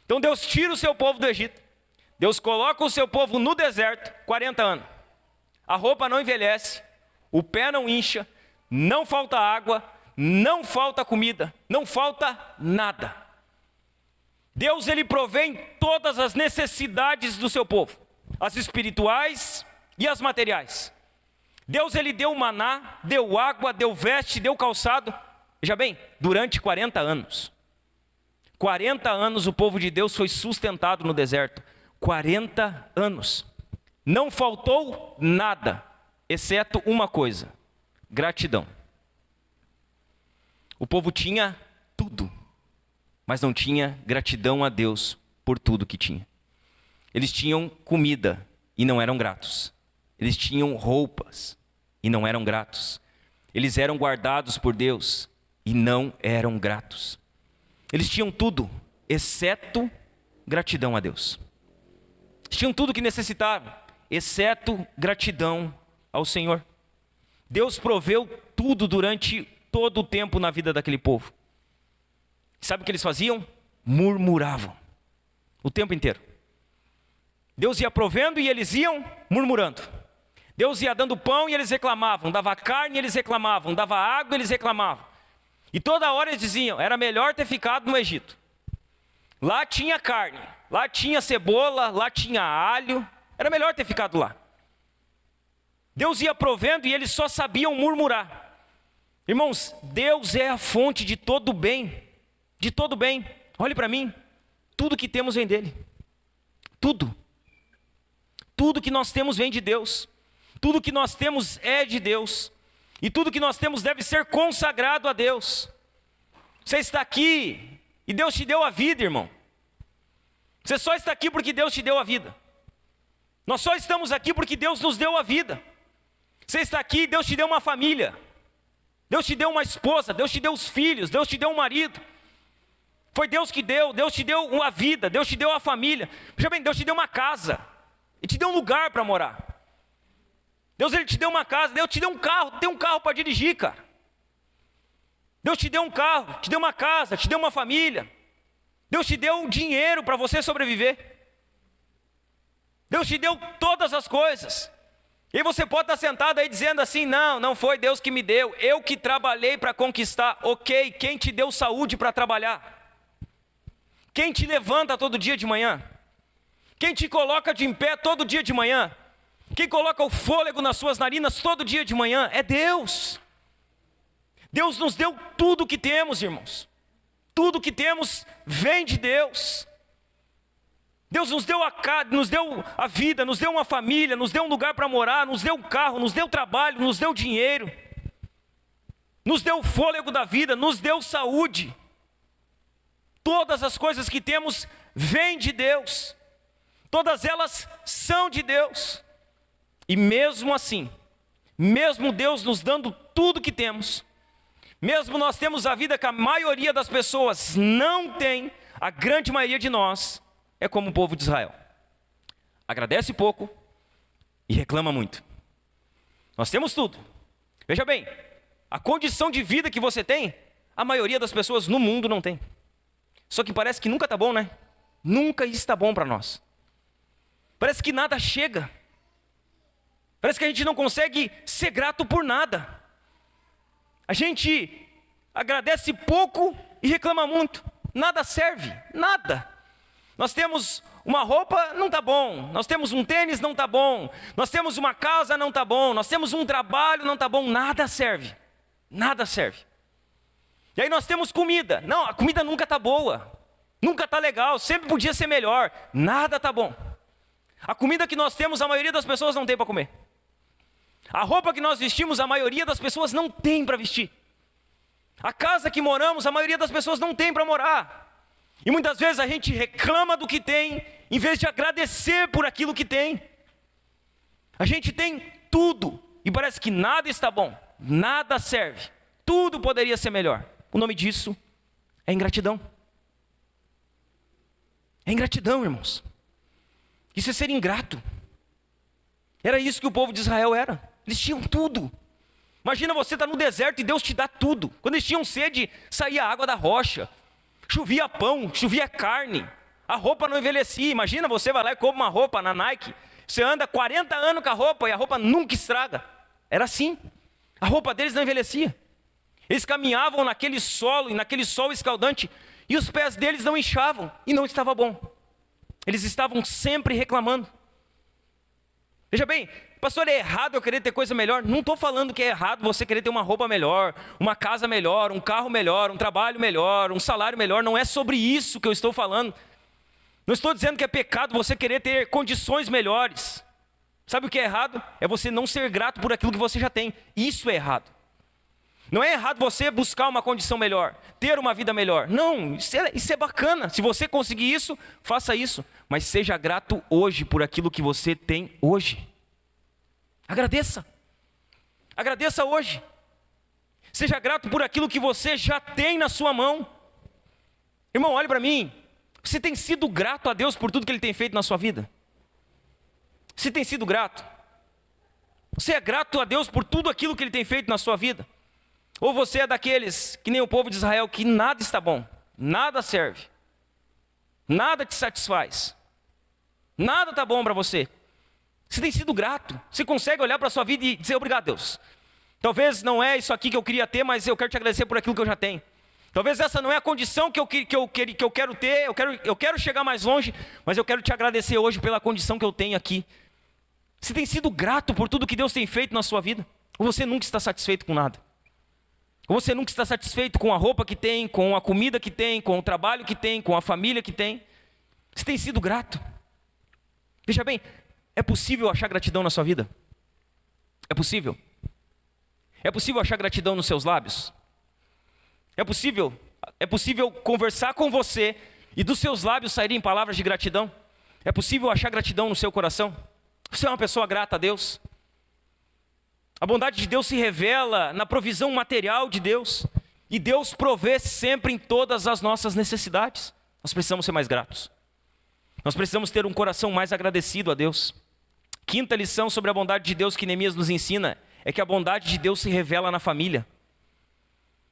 A: Então Deus tira o seu povo do Egito. Deus coloca o seu povo no deserto, 40 anos. A roupa não envelhece, o pé não incha, não falta água, não falta comida, não falta nada. Deus, Ele provê em todas as necessidades do seu povo, as espirituais e as materiais. Deus, Ele deu maná, deu água, deu veste, deu calçado. Veja bem, durante 40 anos. 40 anos o povo de Deus foi sustentado no deserto. 40 anos. Não faltou nada, exceto uma coisa: gratidão. O povo tinha tudo, mas não tinha gratidão a Deus por tudo que tinha. Eles tinham comida e não eram gratos. Eles tinham roupas e não eram gratos. Eles eram guardados por Deus e não eram gratos. Eles tinham tudo, exceto gratidão a Deus. Eles tinham tudo que necessitavam, exceto gratidão ao Senhor. Deus proveu tudo durante todo o tempo na vida daquele povo. Sabe o que eles faziam? Murmuravam o tempo inteiro. Deus ia provendo e eles iam murmurando. Deus ia dando pão e eles reclamavam, dava carne e eles reclamavam, dava água e eles reclamavam. E toda hora eles diziam: era melhor ter ficado no Egito. Lá tinha carne, lá tinha cebola, lá tinha alho, era melhor ter ficado lá. Deus ia provendo e eles só sabiam murmurar. Irmãos, Deus é a fonte de todo bem, de todo bem. Olhe para mim, tudo que temos vem dele. Tudo. Tudo que nós temos vem de Deus. Tudo que nós temos é de Deus. E tudo que nós temos deve ser consagrado a Deus. Você está aqui E Deus te deu a vida, irmão. Você só está aqui porque Deus te deu a vida. Nós só estamos aqui porque Deus nos deu a vida. Você está aqui, Deus te deu uma família. Deus te deu uma esposa, Deus te deu os filhos, Deus te deu um marido. Foi Deus que deu, Deus te deu a vida, Deus te deu a família. Veja bem, Deus te deu uma casa. Ele te deu um lugar para morar. Deus, Ele te deu uma casa, Deus te deu um carro, tem um carro para dirigir, cara. Deus te deu um carro, te deu uma casa, te deu uma família. Deus te deu dinheiro para você sobreviver. Deus te deu todas as coisas. E você pode estar sentado aí dizendo assim, não foi Deus que me deu, eu que trabalhei para conquistar. Ok, quem te deu saúde para trabalhar? Quem te levanta todo dia de manhã? Quem te coloca de em pé todo dia de manhã? Quem coloca o fôlego nas suas narinas todo dia de manhã? É Deus. Deus nos deu tudo o que temos, irmãos. Tudo que temos vem de Deus. Deus nos deu a vida, nos deu uma família, nos deu um lugar para morar, nos deu um carro, nos deu trabalho, nos deu dinheiro, nos deu o fôlego da vida, nos deu saúde. Todas as coisas que temos vêm de Deus. Todas elas são de Deus. E mesmo assim, mesmo Deus nos dando tudo que temos, mesmo nós temos a vida que a maioria das pessoas não tem, a grande maioria de nós é como o povo de Israel. Agradece pouco e reclama muito. Nós temos tudo. Veja bem, a condição de vida que você tem, a maioria das pessoas no mundo não tem. Só que parece que nunca está bom, né? Nunca está bom para nós. Parece que nada chega. Parece que a gente não consegue ser grato por nada. A gente agradece pouco e reclama muito. Nada serve, nada. Nós temos uma roupa, não está bom. Nós temos um tênis, não está bom. Nós temos uma casa, não está bom. Nós temos um trabalho, não está bom. Nada serve, nada serve. E aí nós temos comida. Não, a comida nunca está boa. Nunca está legal, sempre podia ser melhor. Nada está bom. A comida que nós temos, a maioria das pessoas não tem para comer. A roupa que nós vestimos, a maioria das pessoas não tem para vestir. A casa que moramos, a maioria das pessoas não tem para morar. E muitas vezes a gente reclama do que tem, em vez de agradecer por aquilo que tem. A gente tem tudo, e parece que nada está bom, nada serve. Tudo poderia ser melhor. O nome disso é ingratidão. É ingratidão, irmãos. Isso é ser ingrato. Era isso que o povo de Israel era. Eles tinham tudo. Imagina você estar no deserto e Deus te dá tudo. Quando eles tinham sede, saía água da rocha. Chovia pão, chovia carne. A roupa não envelhecia. Imagina você vai lá e compra uma roupa na Nike. Você anda 40 anos com a roupa e a roupa nunca estraga. Era assim. A roupa deles não envelhecia. Eles caminhavam naquele solo e naquele sol escaldante e os pés deles não inchavam e não estava bom. Eles estavam sempre reclamando. Veja bem, pastor, é errado eu querer ter coisa melhor? Não estou falando que é errado você querer ter uma roupa melhor, uma casa melhor, um carro melhor, um trabalho melhor, um salário melhor. Não é sobre isso que eu estou falando. Não estou dizendo que é pecado você querer ter condições melhores. Sabe o que é errado? É você não ser grato por aquilo que você já tem. Isso é errado. Não é errado você buscar uma condição melhor, ter uma vida melhor. Não, isso é bacana. Se você conseguir isso, faça isso. Mas seja grato hoje por aquilo que você tem hoje. Agradeça. Agradeça hoje. Seja grato por aquilo que você já tem na sua mão. Irmão, olhe para mim. Você tem sido grato a Deus por tudo que Ele tem feito na sua vida? Você tem sido grato? Você é grato a Deus por tudo aquilo que Ele tem feito na sua vida? Ou você é daqueles, que nem o povo de Israel, que nada está bom, nada serve, nada te satisfaz, nada está bom para você? Você tem sido grato? Você consegue olhar para a sua vida e dizer obrigado, Deus? Talvez não é isso aqui que eu queria ter, mas eu quero te agradecer por aquilo que eu já tenho. Talvez essa não é a condição que eu quero ter, eu quero chegar mais longe, mas eu quero te agradecer hoje pela condição que eu tenho aqui. Você tem sido grato por tudo que Deus tem feito na sua vida? Ou você nunca está satisfeito com nada? Ou você nunca está satisfeito com a roupa que tem, com a comida que tem, com o trabalho que tem, com a família que tem? Você tem sido grato? Veja bem, é possível achar gratidão na sua vida? É possível? É possível achar gratidão nos seus lábios? É possível É possível conversar com você e dos seus lábios saírem palavras de gratidão? É possível achar gratidão no seu coração? Você é uma pessoa grata a Deus? A bondade de Deus se revela na provisão material de Deus. E Deus provê sempre em todas as nossas necessidades. Nós precisamos ser mais gratos. Nós precisamos ter um coração mais agradecido a Deus. Quinta lição sobre a bondade de Deus que Neemias nos ensina é que a bondade de Deus se revela na família.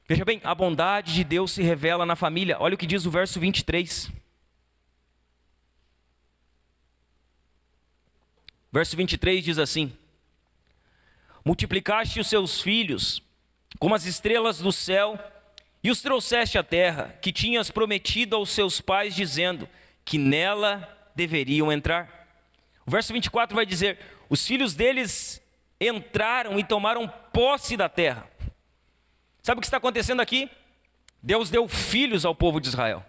A: Veja bem, a bondade de Deus se revela na família. Olha o que diz o verso 23. Verso 23 diz assim: multiplicaste os seus filhos como as estrelas do céu e os trouxeste à terra, que tinhas prometido aos seus pais, dizendo que nela deveriam entrar. O verso 24 vai dizer: os filhos deles entraram e tomaram posse da terra. Sabe o que está acontecendo aqui? Deus deu filhos ao povo de Israel.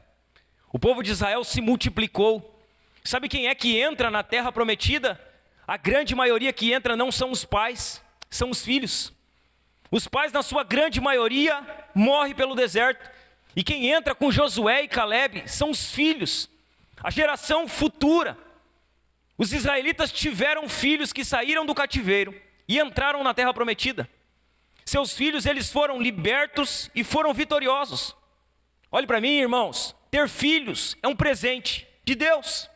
A: O povo de Israel se multiplicou. Sabe quem é que entra na terra prometida? A grande maioria que entra não são os pais, são os filhos. Os pais, na sua grande maioria, morrem pelo deserto. E quem entra com Josué e Calebe são os filhos, a geração futura. Os israelitas tiveram filhos que saíram do cativeiro e entraram na terra prometida. Seus filhos, eles foram libertos e foram vitoriosos. Olhe para mim, irmãos, ter filhos é um presente de Deus.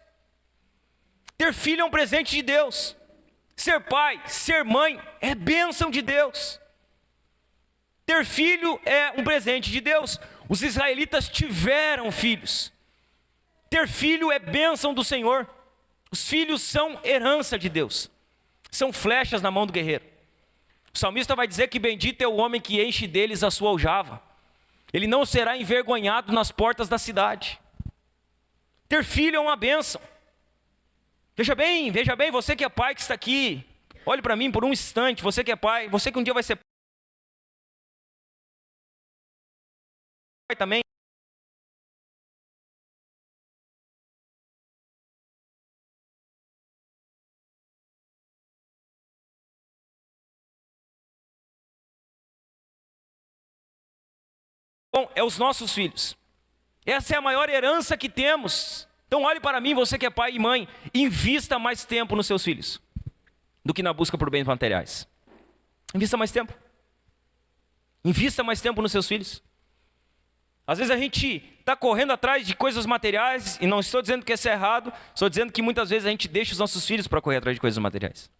A: Ter filho é um presente de Deus. Ser pai, ser mãe é bênção de Deus. Ter filho é um presente de Deus. Os israelitas tiveram filhos. Ter filho é bênção do Senhor. Os filhos são herança de Deus. São flechas na mão do guerreiro. O salmista vai dizer que bendito é o homem que enche deles a sua aljava. Ele não será envergonhado nas portas da cidade. Ter filho é uma bênção. Veja bem, você que é pai que está aqui, olhe para mim por um instante, você que é pai, você que um dia vai ser pai também. Bom, é os nossos filhos. Essa é a maior herança que temos. Então olhe para mim, você que é pai e mãe, invista mais tempo nos seus filhos do que na busca por bens materiais. Invista mais tempo. Invista mais tempo nos seus filhos. Às vezes a gente está correndo atrás de coisas materiais, e não estou dizendo que isso é errado, estou dizendo que muitas vezes a gente deixa os nossos filhos para correr atrás de coisas materiais.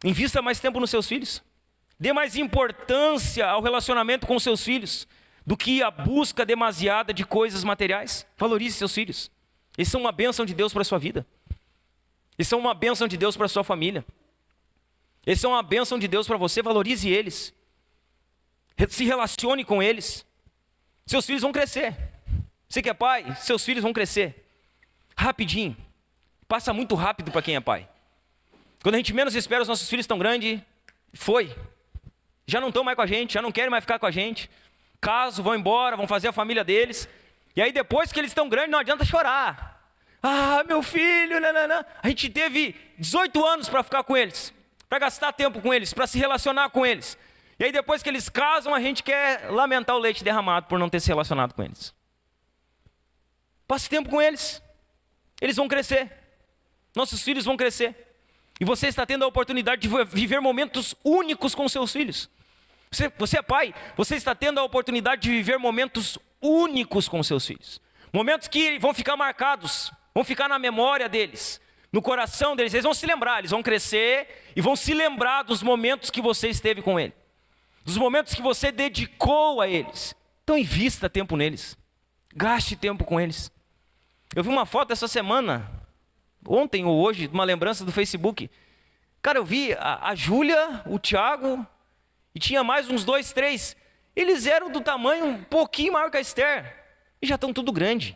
A: Invista mais tempo nos seus filhos. Dê mais importância ao relacionamento com os seus filhos do que a busca demasiada de coisas materiais. Valorize seus filhos. Eles são uma bênção de Deus para a sua vida. Eles são uma bênção de Deus para a sua família. Eles são uma bênção de Deus para você. Valorize eles. Se relacione com eles. Seus filhos vão crescer. Você que é pai, seus filhos vão crescer. Rapidinho. Passa muito rápido para quem é pai. Quando a gente menos espera, os nossos filhos estão grandes. Foi. Já não estão mais com a gente, já não querem mais ficar com a gente. Caso, vão embora, vão fazer a família deles. E aí depois que eles estão grandes, não adianta chorar. Ah, meu filho, nananã. A gente teve 18 anos para ficar com eles, para gastar tempo com eles, para se relacionar com eles. E aí depois que eles casam, a gente quer lamentar o leite derramado por não ter se relacionado com eles. Passe tempo com eles. Eles vão crescer. Nossos filhos vão crescer. E você está tendo a oportunidade de viver momentos únicos com seus filhos. Você é pai, você está tendo a oportunidade de viver momentos únicos com seus filhos. Momentos que vão ficar marcados, vão ficar na memória deles, no coração deles. Eles vão se lembrar, eles vão crescer e vão se lembrar dos momentos que você esteve com ele. Dos momentos que você dedicou a eles. Então invista tempo neles. Gaste tempo com eles. Eu vi uma foto essa semana, ontem ou hoje, uma lembrança do Facebook. Cara, eu vi a Júlia, o Thiago, e tinha mais uns 2, 3. Eles eram do tamanho um pouquinho maior que a Esther. E já estão tudo grande.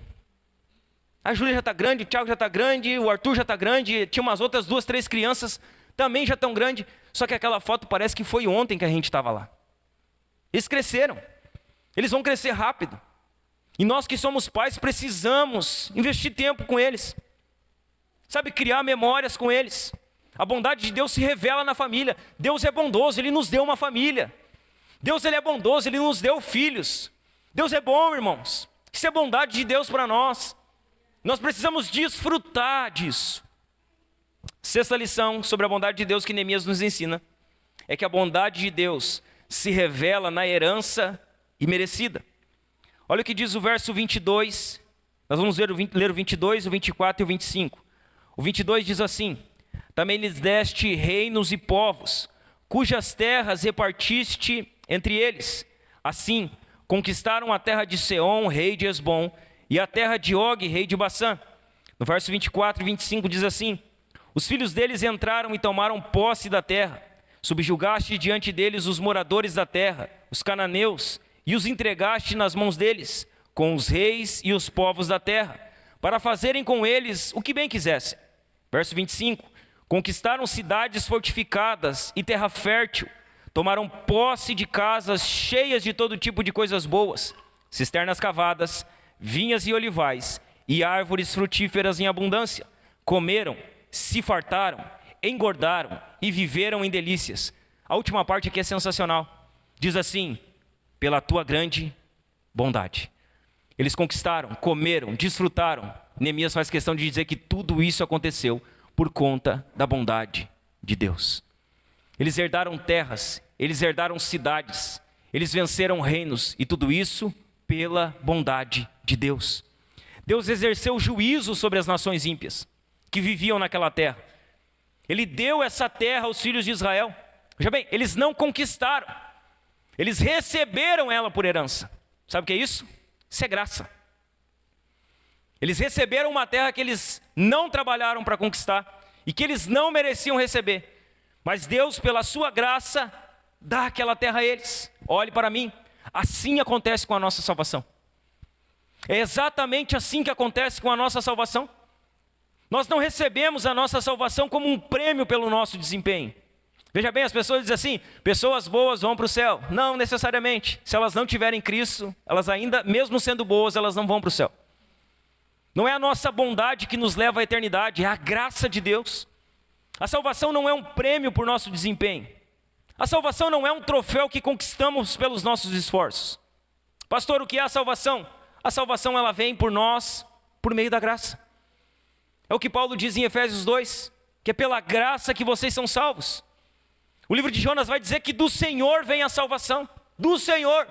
A: A Júlia já está grande, o Thiago já está grande, o Arthur já está grande. Tinha umas outras 2, 3 crianças também já estão grandes. Só que aquela foto parece que foi ontem que a gente estava lá. Eles cresceram. Eles vão crescer rápido. E nós que somos pais precisamos investir tempo com eles. Sabe, criar memórias com eles. A bondade de Deus se revela na família. Deus é bondoso, Ele nos deu uma família. Deus, Ele é bondoso, Ele nos deu filhos. Deus é bom, irmãos. Isso é bondade de Deus para nós. Nós precisamos desfrutar disso. Sexta lição sobre a bondade de Deus que Neemias nos ensina é que a bondade de Deus se revela na herança imerecida. Olha o que diz o verso 22. Nós vamos ler o 22, o 24 e o 25. O 22 diz assim: também lhes deste reinos e povos, cujas terras repartiste entre eles. Assim, conquistaram a terra de Seom, rei de Hesbom, e a terra de Og, rei de Bassã. No verso 24 e 25 diz assim: os filhos deles entraram e tomaram posse da terra. Subjugaste diante deles os moradores da terra, os cananeus, e os entregaste nas mãos deles, com os reis e os povos da terra, para fazerem com eles o que bem quisessem. Verso 25: conquistaram cidades fortificadas e terra fértil, tomaram posse de casas cheias de todo tipo de coisas boas, cisternas cavadas, vinhas e olivais, e árvores frutíferas em abundância. Comeram, se fartaram, engordaram e viveram em delícias. A última parte aqui é sensacional. Diz assim: pela tua grande bondade. Eles conquistaram, comeram, desfrutaram. Neemias faz questão de dizer que tudo isso aconteceu por conta da bondade de Deus. Eles herdaram terras, eles herdaram cidades, eles venceram reinos, e tudo isso pela bondade de Deus. Deus exerceu juízo sobre as nações ímpias que viviam naquela terra. Ele deu essa terra aos filhos de Israel. Veja bem, eles não conquistaram, eles receberam ela por herança. Sabe o que é isso? Isso é graça. Eles receberam uma terra que eles não trabalharam para conquistar e que eles não mereciam receber. Mas Deus, pela sua graça, dá aquela terra a eles. Olhe para mim, assim acontece com a nossa salvação. É exatamente assim que acontece com a nossa salvação. Nós não recebemos a nossa salvação como um prêmio pelo nosso desempenho. Veja bem, as pessoas dizem assim: pessoas boas vão para o céu. Não necessariamente. Se elas não tiverem Cristo, elas ainda, mesmo sendo boas, elas não vão para o céu. Não é a nossa bondade que nos leva à eternidade, é a graça de Deus. A salvação não é um prêmio por nosso desempenho. A salvação não é um troféu que conquistamos pelos nossos esforços. Pastor, o que é a salvação? A salvação, ela vem por nós, por meio da graça. É o que Paulo diz em Efésios 2, que é pela graça que vocês são salvos. O livro de Jonas vai dizer que do Senhor vem a salvação, do Senhor,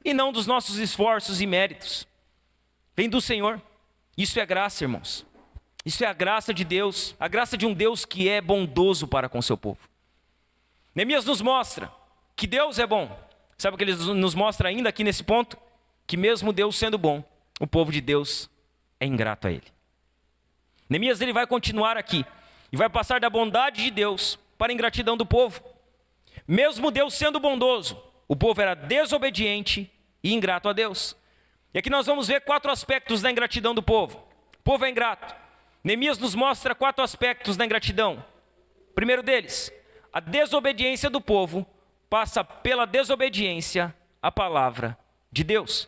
A: e não dos nossos esforços e méritos. Vem do Senhor. Isso é graça, irmãos. Isso é a graça de Deus, a graça de um Deus que é bondoso para com o seu povo. Neemias nos mostra que Deus é bom. Sabe o que ele nos mostra ainda aqui nesse ponto? Que mesmo Deus sendo bom, o povo de Deus é ingrato a Ele. Neemias, ele vai continuar aqui e vai passar da bondade de Deus para a ingratidão do povo. Mesmo Deus sendo bondoso, o povo era desobediente e ingrato a Deus. E aqui nós vamos ver 4 aspectos da ingratidão do povo. O povo é ingrato. Neemias nos mostra 4 aspectos da ingratidão. O primeiro deles, a desobediência do povo passa pela desobediência à palavra de Deus.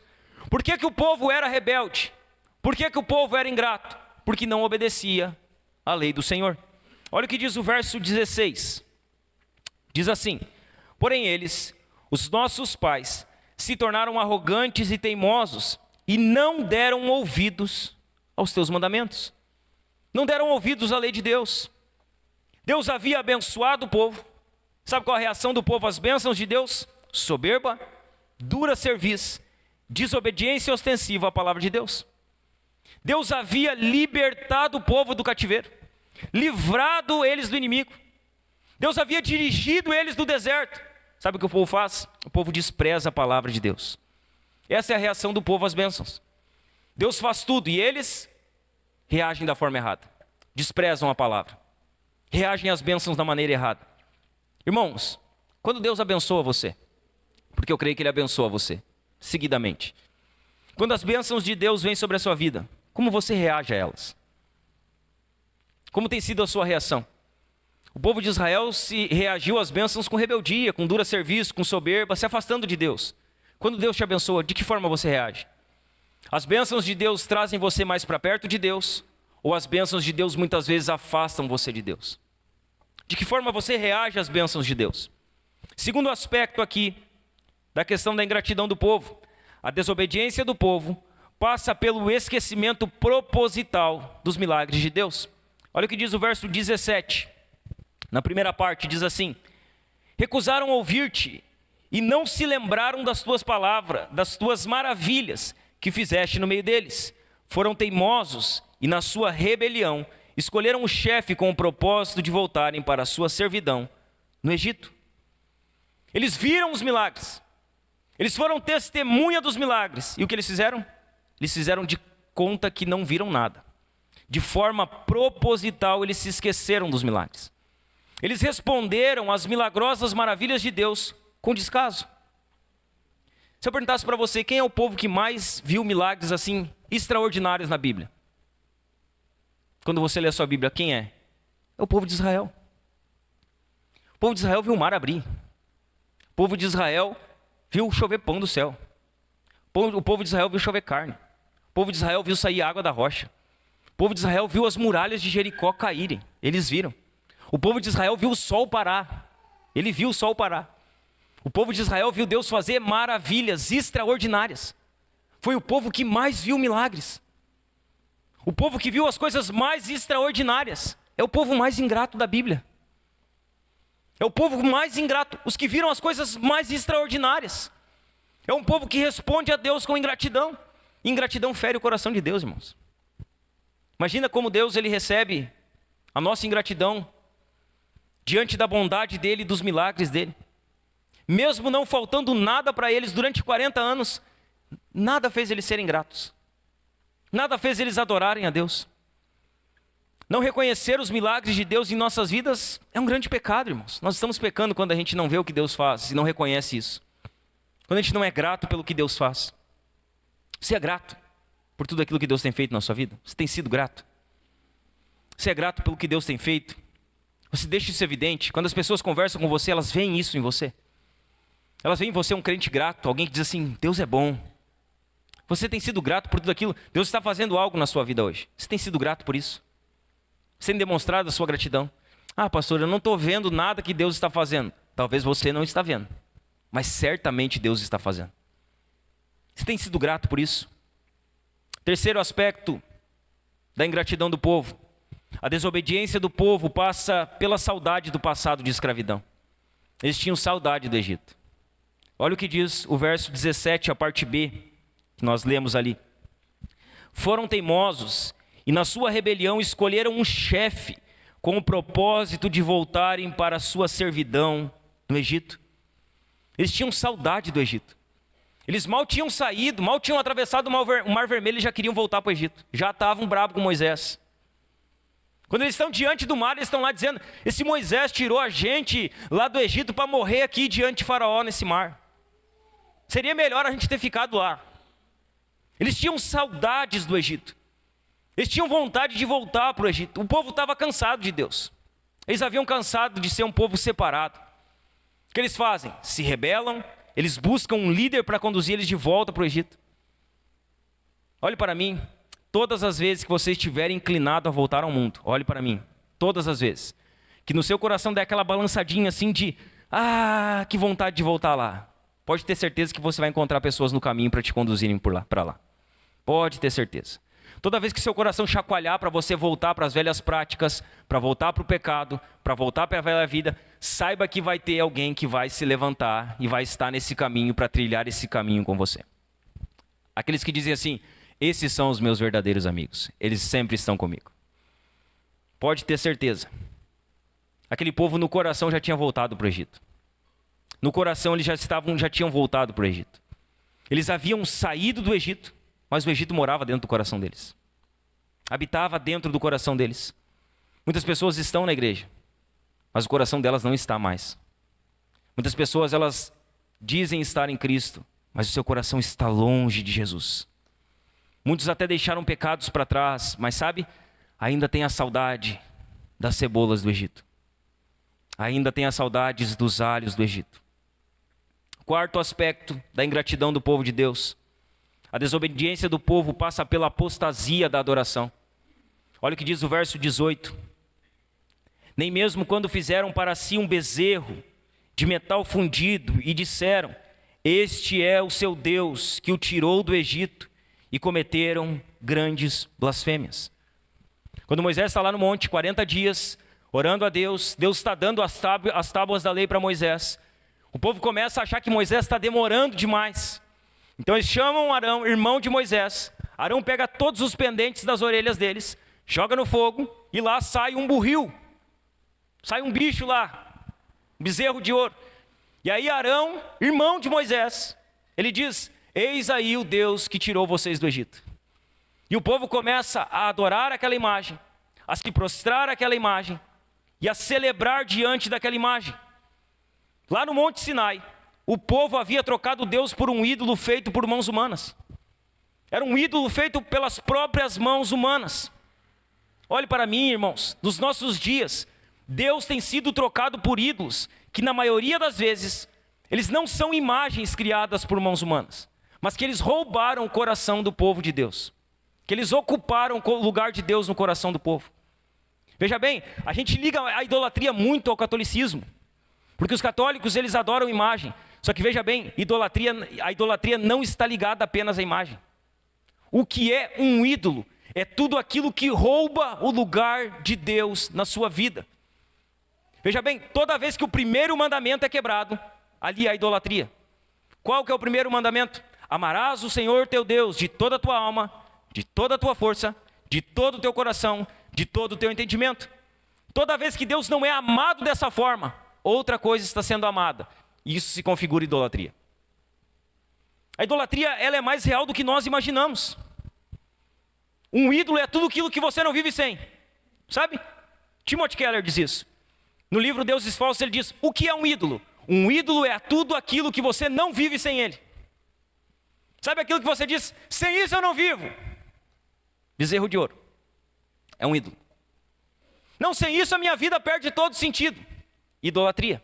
A: Por que o povo era rebelde? Por que o povo era ingrato? Porque não obedecia à lei do Senhor. Olha o que diz o verso 16. Diz assim: porém eles, os nossos pais, se tornaram arrogantes e teimosos e não deram ouvidos aos teus mandamentos. Não deram ouvidos à lei de Deus. Deus havia abençoado o povo. Sabe qual a reação do povo às bênçãos de Deus? Soberba, dura cerviz, desobediência ostensiva à palavra de Deus. Deus havia libertado o povo do cativeiro, livrado eles do inimigo. Deus havia dirigido eles do deserto. Sabe o que o povo faz? O povo despreza a palavra de Deus. Essa é a reação do povo às bênçãos. Deus faz tudo e eles reagem da forma errada. Desprezam a palavra. Reagem às bênçãos da maneira errada. Irmãos, quando Deus abençoa você, porque eu creio que Ele abençoa você, seguidamente. Quando as bênçãos de Deus vêm sobre a sua vida, como você reage a elas? Como tem sido a sua reação? O povo de Israel se reagiu às bênçãos com rebeldia, com dura serviço, com soberba, se afastando de Deus. Quando Deus te abençoa, de que forma você reage? As bênçãos de Deus trazem você mais para perto de Deus, ou as bênçãos de Deus muitas vezes afastam você de Deus? De que forma você reage às bênçãos de Deus? Segundo aspecto aqui, da questão da ingratidão do povo, A desobediência do povo passa pelo esquecimento proposital dos milagres de Deus. Olha o que diz o verso 17. Na primeira parte diz assim: recusaram ouvir-te e não se lembraram das tuas palavras, das tuas maravilhas que fizeste no meio deles. Foram teimosos e na sua rebelião escolheram o chefe com o propósito de voltarem para a sua servidão no Egito. Eles viram os milagres. Eles foram testemunha dos milagres. E o que eles fizeram? Eles fizeram de conta que não viram nada. De forma proposital, eles se esqueceram dos milagres. Eles responderam às milagrosas maravilhas de Deus com descaso. Se eu perguntasse para você, quem é o povo que mais viu milagres assim extraordinários na Bíblia? Quando você lê a sua Bíblia, quem é? É o povo de Israel. O povo de Israel viu o mar abrir. O povo de Israel viu chover pão do céu. O povo de Israel viu chover carne. O povo de Israel viu sair água da rocha. O povo de Israel viu as muralhas de Jericó caírem. Eles viram. O povo de Israel viu o sol parar. Ele viu o sol parar. O povo de Israel viu Deus fazer maravilhas extraordinárias. Foi o povo que mais viu milagres. O povo que viu as coisas mais extraordinárias. É o povo mais ingrato da Bíblia. É o povo mais ingrato. Os que viram as coisas mais extraordinárias. É um povo que responde a Deus com ingratidão. Ingratidão fere o coração de Deus, irmãos. Imagina como Deus ele recebe a nossa ingratidão diante da bondade dele e dos milagres dele. Mesmo não faltando nada para eles durante 40 anos, nada fez eles serem gratos. Nada fez eles adorarem a Deus. Não reconhecer os milagres de Deus em nossas vidas é um grande pecado, irmãos. Nós estamos pecando quando a gente não vê o que Deus faz e não reconhece isso. Quando a gente não é grato pelo que Deus faz. Você é grato por tudo aquilo que Deus tem feito na sua vida? Você tem sido grato? Você é grato pelo que Deus tem feito? Você deixa isso evidente. Quando as pessoas conversam com você, elas veem isso em você. Elas veem em você um crente grato, alguém que diz assim, Deus é bom. Você tem sido grato por tudo aquilo. Deus está fazendo algo na sua vida hoje. Você tem sido grato por isso? Você tem demonstrado a sua gratidão? Ah, pastor, eu não estou vendo nada que Deus está fazendo. Talvez você não está vendo. Mas certamente Deus está fazendo. Você tem sido grato por isso? Terceiro aspecto da ingratidão do povo. A desobediência do povo passa pela saudade do passado de escravidão. Eles tinham saudade do Egito. Olha o que diz o verso 17, a parte B, que nós lemos ali. Foram teimosos e na sua rebelião escolheram um chefe com o propósito de voltarem para a sua servidão no Egito. Eles tinham saudade do Egito. Eles mal tinham saído, mal tinham atravessado o Mar Vermelho e já queriam voltar para o Egito. Já estavam bravos com Moisés. Quando eles estão diante do mar, eles estão lá dizendo, esse Moisés tirou a gente lá do Egito para morrer aqui diante de Faraó nesse mar. Seria melhor a gente ter ficado lá. Eles tinham saudades do Egito. Eles tinham vontade de voltar para o Egito. O povo estava cansado de Deus. Eles haviam cansado de ser um povo separado. O que eles fazem? Se rebelam, eles buscam um líder para conduzir eles de volta para o Egito. Olhe para mim, todas as vezes que você estiver inclinado a voltar ao mundo, olhe para mim, todas as vezes, que no seu coração der aquela balançadinha assim de, que vontade de voltar lá. Pode ter certeza que você vai encontrar pessoas no caminho para te conduzirem para lá. Pode ter certeza. Toda vez que seu coração chacoalhar para você voltar para as velhas práticas, para voltar para o pecado, para voltar para a velha vida, saiba que vai ter alguém que vai se levantar e vai estar nesse caminho para trilhar esse caminho com você. Aqueles que dizem assim, esses são os meus verdadeiros amigos, eles sempre estão comigo. Pode ter certeza. Aquele povo no coração já tinha voltado para o Egito. No coração eles já tinham voltado para o Egito. Eles haviam saído do Egito, mas o Egito morava dentro do coração deles. Habitava dentro do coração deles. Muitas pessoas estão na igreja, mas o coração delas não está mais. Muitas pessoas, elas dizem estar em Cristo, mas o seu coração está longe de Jesus. Muitos até deixaram pecados para trás, mas sabe, ainda tem a saudade das cebolas do Egito. Ainda tem as saudades dos alhos do Egito. Quarto aspecto da ingratidão do povo de Deus. A desobediência do povo passa pela apostasia da adoração. Olha o que diz o verso 18. Nem mesmo quando fizeram para si um bezerro de metal fundido e disseram, Este é o seu Deus que o tirou do Egito, e cometeram grandes blasfêmias. Quando Moisés está lá no monte, 40 dias, orando a Deus, Deus está dando as tábuas da lei para Moisés. O povo começa a achar que Moisés está demorando demais. Então eles chamam Arão, irmão de Moisés. Arão pega todos os pendentes das orelhas deles, joga no fogo, e lá sai um burril. Sai um bicho lá, um bezerro de ouro. E aí Arão, irmão de Moisés, ele diz: eis aí o Deus que tirou vocês do Egito. E o povo começa a adorar aquela imagem, a se prostrar àquela imagem e a celebrar diante daquela imagem. Lá no Monte Sinai, o povo havia trocado Deus por um ídolo feito por mãos humanas. Era um ídolo feito pelas próprias mãos humanas. Olhe para mim, irmãos, nos nossos dias, Deus tem sido trocado por ídolos, que na maioria das vezes, eles não são imagens criadas por mãos humanas, mas que eles roubaram o coração do povo de Deus, que eles ocuparam o lugar de Deus no coração do povo. Veja bem, a gente liga a idolatria muito ao catolicismo, porque os católicos eles adoram imagem, só que veja bem, a idolatria não está ligada apenas à imagem. O que é um ídolo? É tudo aquilo que rouba o lugar de Deus na sua vida. Veja bem, toda vez que o primeiro mandamento é quebrado, ali é a idolatria. Qual que é o primeiro mandamento? Amarás o Senhor teu Deus de toda a tua alma, de toda a tua força, de todo o teu coração, de todo o teu entendimento. Toda vez que Deus não é amado dessa forma, outra coisa está sendo amada. Isso se configura idolatria. A idolatria, ela é mais real do que nós imaginamos. Um ídolo é tudo aquilo que você não vive sem. Sabe? Timothy Keller diz isso. No livro Deuses Falsos ele diz: o que é um ídolo? Um ídolo é tudo aquilo que você não vive sem ele. Sabe aquilo que você diz: sem isso eu não vivo? Bezerro de ouro. É um ídolo. Não, sem isso a minha vida perde todo sentido. Idolatria.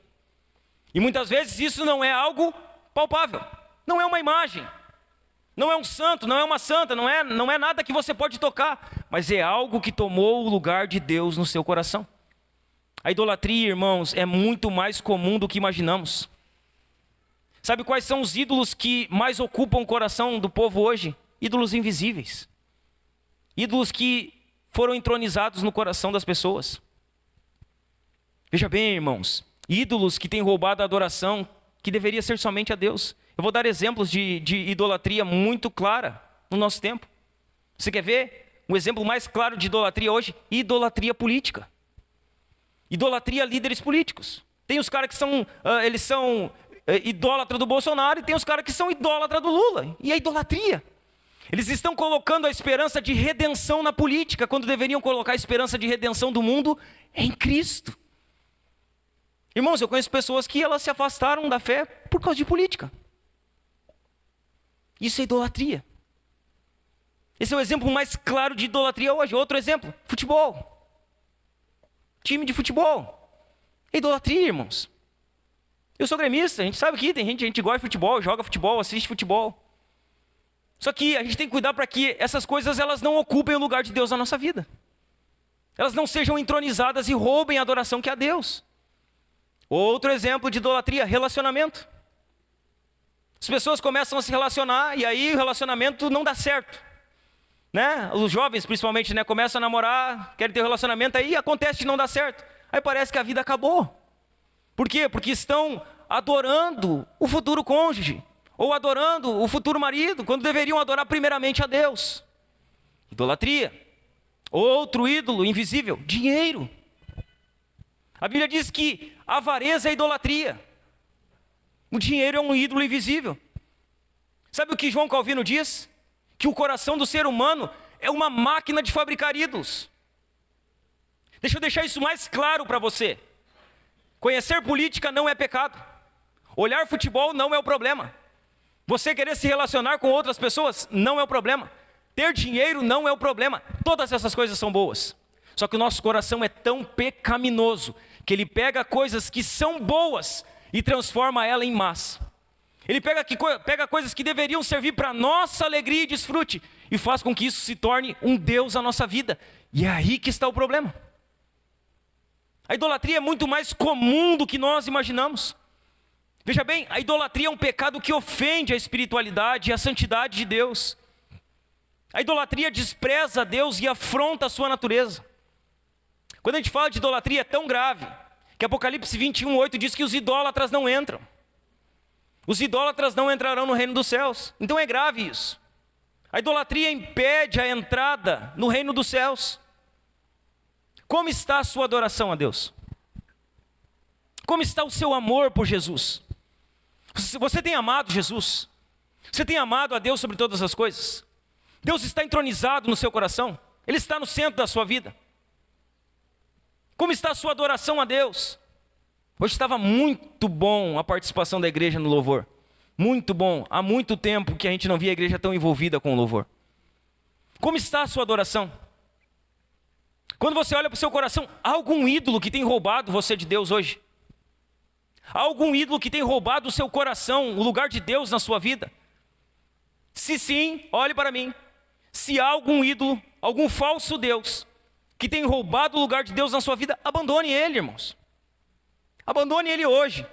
A: E muitas vezes isso não é algo palpável. Não é uma imagem. Não é um santo, não é uma santa, não é nada que você pode tocar. Mas é algo que tomou o lugar de Deus no seu coração. A idolatria, irmãos, é muito mais comum do que imaginamos. Sabe quais são os ídolos que mais ocupam o coração do povo hoje? Ídolos invisíveis. Ídolos que foram entronizados no coração das pessoas. Veja bem, irmãos, ídolos que têm roubado a adoração que deveria ser somente a Deus. Eu vou dar exemplos de idolatria muito clara no nosso tempo. Você quer ver um exemplo mais claro de idolatria hoje? Idolatria política. Idolatria a líderes políticos. Tem os caras que são idólatra do Bolsonaro, e tem os caras que são idólatra do Lula. E a idolatria. Eles estão colocando a esperança de redenção na política, quando deveriam colocar a esperança de redenção do mundo em Cristo. Irmãos, eu conheço pessoas que elas se afastaram da fé por causa de política. Isso é idolatria. Esse é o exemplo mais claro de idolatria hoje. Outro exemplo, futebol. Time de futebol. É idolatria, irmãos. Eu sou gremista, a gente sabe que tem gente gosta de futebol, joga futebol, assiste futebol. Só que a gente tem que cuidar para que essas coisas elas não ocupem o lugar de Deus na nossa vida. Elas não sejam entronizadas e roubem a adoração que é a Deus. Outro exemplo de idolatria, relacionamento. As pessoas começam a se relacionar e aí o relacionamento não dá certo. Né? Os jovens principalmente, né, começam a namorar, querem ter um relacionamento, aí acontece de não dar certo. Aí parece que a vida acabou. Por quê? Porque estão adorando o futuro cônjuge, ou adorando o futuro marido, quando deveriam adorar primeiramente a Deus. Idolatria. Outro ídolo invisível, dinheiro. A Bíblia diz que avareza é idolatria. O dinheiro é um ídolo invisível. Sabe o que João Calvino diz? Que o coração do ser humano é uma máquina de fabricar ídolos. Deixa eu deixar isso mais claro para você. Conhecer política não é pecado. Olhar futebol não é o problema. Você querer se relacionar com outras pessoas não é o problema. Ter dinheiro não é o problema. Todas essas coisas são boas. Só que o nosso coração é tão pecaminoso que ele pega coisas que são boas e transforma ela em más. Ele pega coisas que deveriam servir para nossa alegria e desfrute e faz com que isso se torne um Deus na nossa vida. E é aí que está o problema. A idolatria é muito mais comum do que nós imaginamos. Veja bem, a idolatria é um pecado que ofende a espiritualidade e a santidade de Deus. A idolatria despreza a Deus e afronta a sua natureza. Quando a gente fala de idolatria é tão grave, que Apocalipse 21:8 diz que os idólatras não entram. Os idólatras não entrarão no reino dos céus. Então é grave isso. A idolatria impede a entrada no reino dos céus. Como está a sua adoração a Deus? Como está o seu amor por Jesus? Você tem amado Jesus? Você tem amado a Deus sobre todas as coisas? Deus está entronizado no seu coração? Ele está no centro da sua vida? Como está a sua adoração a Deus? Hoje estava muito bom a participação da igreja no louvor. Muito bom. Há muito tempo que a gente não via a igreja tão envolvida com o louvor. Como está a sua adoração? Quando você olha para o seu coração, há algum ídolo que tem roubado você de Deus hoje? Há algum ídolo que tem roubado o seu coração, o lugar de Deus na sua vida? Se sim, olhe para mim. Se há algum ídolo, algum falso Deus que tem roubado o lugar de Deus na sua vida, abandone ele, irmãos. Abandone ele hoje.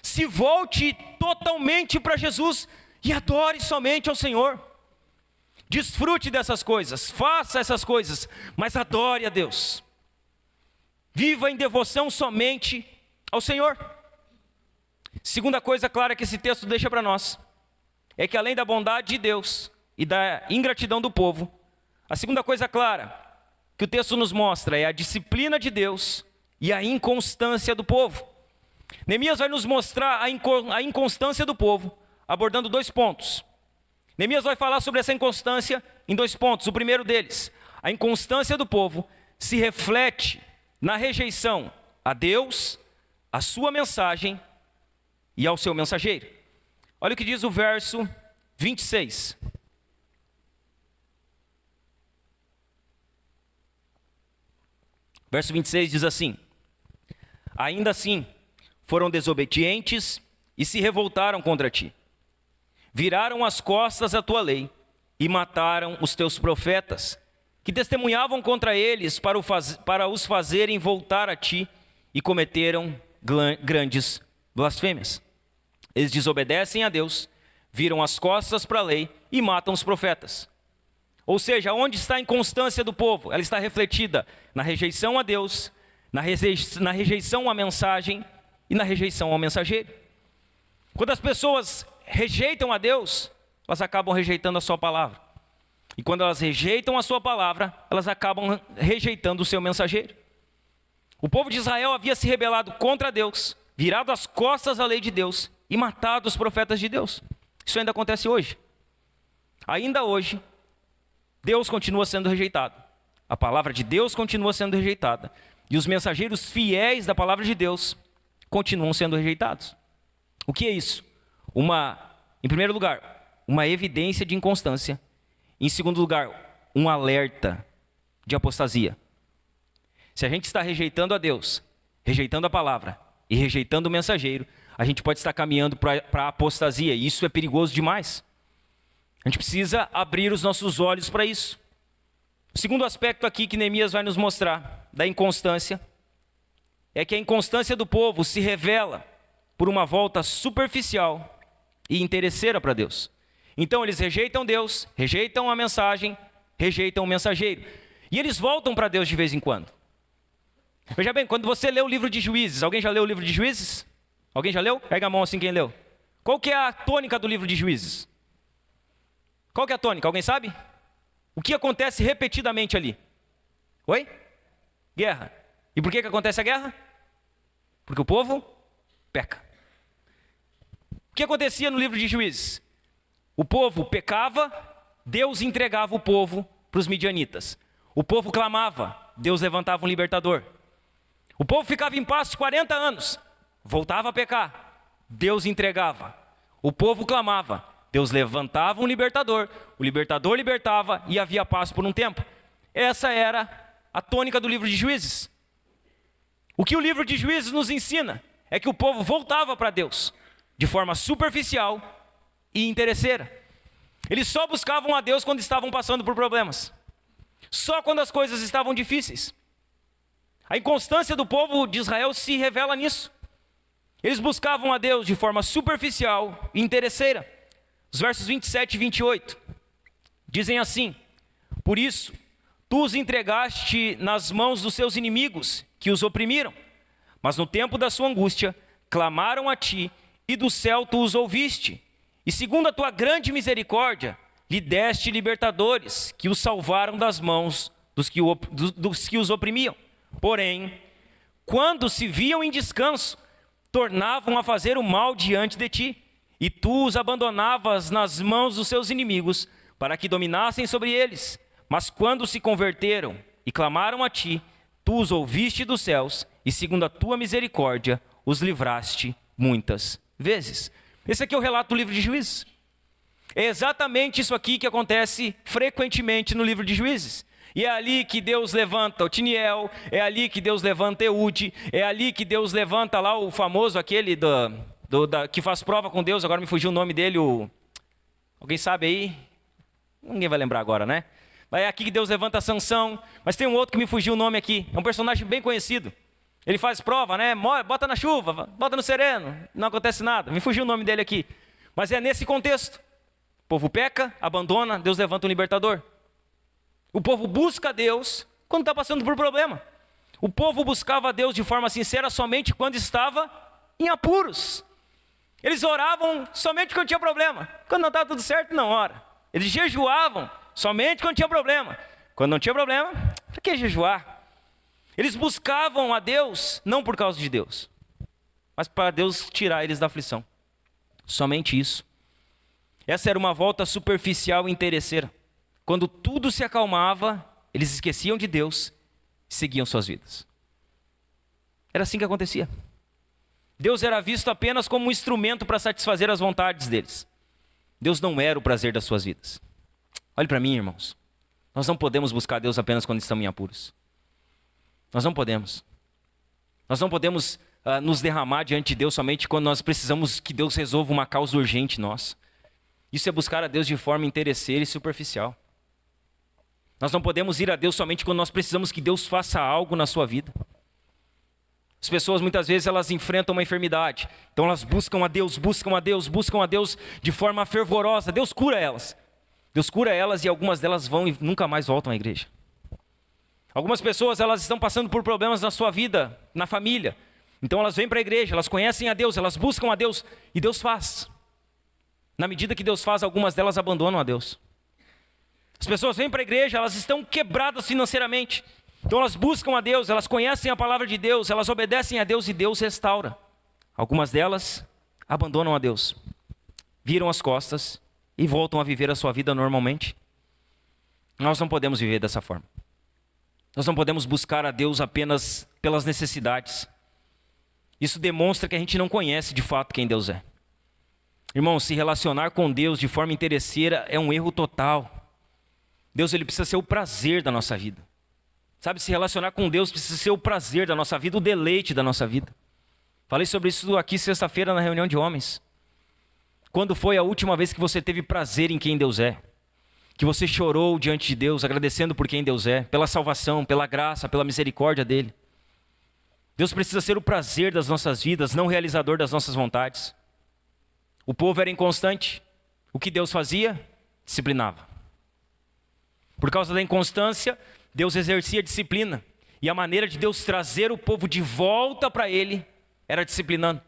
A: Se volte totalmente para Jesus e adore somente ao Senhor. Desfrute dessas coisas, faça essas coisas, mas adore a Deus. Viva em devoção somente ao Senhor. Segunda coisa clara que esse texto deixa para nós é que além da bondade de Deus e da ingratidão do povo, a segunda coisa clara que o texto nos mostra é a disciplina de Deus e a inconstância do povo. Neemias vai nos mostrar a inconstância do povo, abordando 2 pontos. Neemias vai falar sobre essa inconstância em 2 pontos. O primeiro deles, a inconstância do povo se reflete na rejeição a Deus, a sua mensagem e ao seu mensageiro. Olha o que diz o verso 26. Verso 26 diz assim: ainda assim, foram desobedientes e se revoltaram contra ti. Viraram as costas à tua lei e mataram os teus profetas, que testemunhavam contra eles para os fazerem voltar a ti, e cometeram grandes blasfêmias. Eles desobedecem a Deus, viram as costas para a lei e matam os profetas. Ou seja, onde está a inconstância do povo? Ela está refletida na rejeição a Deus, na rejeição à mensagem e na rejeição ao mensageiro. Quando as pessoas rejeitam a Deus, elas acabam rejeitando a sua palavra. E quando elas rejeitam a sua palavra, elas acabam rejeitando o seu mensageiro. O povo de Israel havia se rebelado contra Deus, virado as costas à lei de Deus e matado os profetas de Deus. Isso ainda acontece hoje. Ainda hoje, Deus continua sendo rejeitado. A palavra de Deus continua sendo rejeitada. E os mensageiros fiéis da palavra de Deus continuam sendo rejeitados. O que é isso? Em primeiro lugar, uma evidência de inconstância. Em segundo lugar, um alerta de apostasia. Se a gente está rejeitando a Deus, rejeitando a palavra e rejeitando o mensageiro, a gente pode estar caminhando para a apostasia. E isso é perigoso demais. A gente precisa abrir os nossos olhos para isso. O segundo aspecto aqui que Neemias vai nos mostrar da inconstância é que a inconstância do povo se revela por uma volta superficial e interesseira para Deus. Então eles rejeitam Deus, rejeitam a mensagem, rejeitam o mensageiro. E eles voltam para Deus de vez em quando. Veja bem, quando você lê o livro de Juízes, alguém já leu o livro de Juízes? Alguém já leu? Pega a mão assim quem leu. Qual que é a tônica do livro de Juízes? Qual que é a tônica? Alguém sabe? O que acontece repetidamente ali? Oi? Guerra. E por que acontece a guerra? Porque o povo peca. O que acontecia no livro de Juízes? O povo pecava, Deus entregava o povo para os midianitas. O povo clamava, Deus levantava um libertador. O povo ficava em paz 40 anos, voltava a pecar, Deus entregava. O povo clamava, Deus levantava um libertador, o libertador libertava e havia paz por um tempo. Essa era a tônica do livro de Juízes. O que o livro de Juízes nos ensina é que o povo voltava para Deus de forma superficial e interesseira. Eles só buscavam a Deus quando estavam passando por problemas. Só quando as coisas estavam difíceis. A inconstância do povo de Israel se revela nisso. Eles buscavam a Deus de forma superficial e interesseira. Os versos 27 e 28 dizem assim: por isso, tu os entregaste nas mãos dos seus inimigos, que os oprimiram. Mas no tempo da sua angústia, clamaram a ti, e do céu tu os ouviste. E segundo a tua grande misericórdia, lhe deste libertadores, que os salvaram das mãos dos que os oprimiam. Porém, quando se viam em descanso, tornavam a fazer o mal diante de ti, e tu os abandonavas nas mãos dos seus inimigos, para que dominassem sobre eles. Mas quando se converteram e clamaram a ti, tu os ouviste dos céus, e segundo a tua misericórdia, os livraste muitas vezes. Esse aqui é o relato do livro de Juízes. É exatamente isso aqui que acontece frequentemente no livro de Juízes. E é ali que Deus levanta Otiniel, é ali que Deus levanta Eude, é ali que Deus levanta lá o famoso aquele que faz prova com Deus, agora me fugiu o nome dele, alguém sabe aí? Ninguém vai lembrar agora, né? É aqui que Deus levanta Sansão, mas tem um outro que me fugiu o nome aqui, é um personagem bem conhecido. Ele faz prova, né? Bota na chuva, bota no sereno, não acontece nada. Me fugiu o nome dele aqui. Mas é nesse contexto. O povo peca, abandona, Deus levanta um libertador. O povo busca Deus quando está passando por problema. O povo buscava a Deus de forma sincera somente quando estava em apuros. Eles oravam somente quando tinha problema. Quando não estava tudo certo, não ora. Eles jejuavam somente quando tinha problema. Quando não tinha problema, para que jejuar? Eles buscavam a Deus não por causa de Deus, mas para Deus tirar eles da aflição. Somente isso. Essa era uma volta superficial e interesseira. Quando tudo se acalmava, eles esqueciam de Deus e seguiam suas vidas. Era assim que acontecia. Deus era visto apenas como um instrumento para satisfazer as vontades deles. Deus não era o prazer das suas vidas. Olhe para mim, irmãos. Nós não podemos buscar Deus apenas quando estamos em apuros. Nós não podemos. Nós não podemos nos derramar diante de Deus somente quando nós precisamos que Deus resolva uma causa urgente nossa. Isso é buscar a Deus de forma interesseira e superficial. Nós não podemos ir a Deus somente quando nós precisamos que Deus faça algo na sua vida. As pessoas muitas vezes elas enfrentam uma enfermidade. Então elas buscam a Deus, buscam a Deus, buscam a Deus de forma fervorosa. Deus cura elas. Deus cura elas e algumas delas vão e nunca mais voltam à igreja. Algumas pessoas elas estão passando por problemas na sua vida, na família. Então elas vêm para a igreja, elas conhecem a Deus, elas buscam a Deus e Deus faz. Na medida que Deus faz, algumas delas abandonam a Deus. As pessoas vêm para a igreja, elas estão quebradas financeiramente. Então elas buscam a Deus, elas conhecem a palavra de Deus, elas obedecem a Deus e Deus restaura. Algumas delas abandonam a Deus, viram as costas e voltam a viver a sua vida normalmente. Nós não podemos viver dessa forma. Nós não podemos buscar a Deus apenas pelas necessidades. Isso demonstra que a gente não conhece de fato quem Deus é. Irmão, se relacionar com Deus de forma interesseira é um erro total. Deus ele precisa ser o prazer da nossa vida. Sabe, se relacionar com Deus precisa ser o prazer da nossa vida, o deleite da nossa vida. Falei sobre isso aqui sexta-feira na reunião de homens. Quando foi a última vez que você teve prazer em quem Deus é? Que você chorou diante de Deus, agradecendo por quem Deus é, pela salvação, pela graça, pela misericórdia dEle. Deus precisa ser o prazer das nossas vidas, não o realizador das nossas vontades. O povo era inconstante. O que Deus fazia? Disciplinava. Por causa da inconstância, Deus exercia disciplina. E a maneira de Deus trazer o povo de volta para Ele era disciplinando.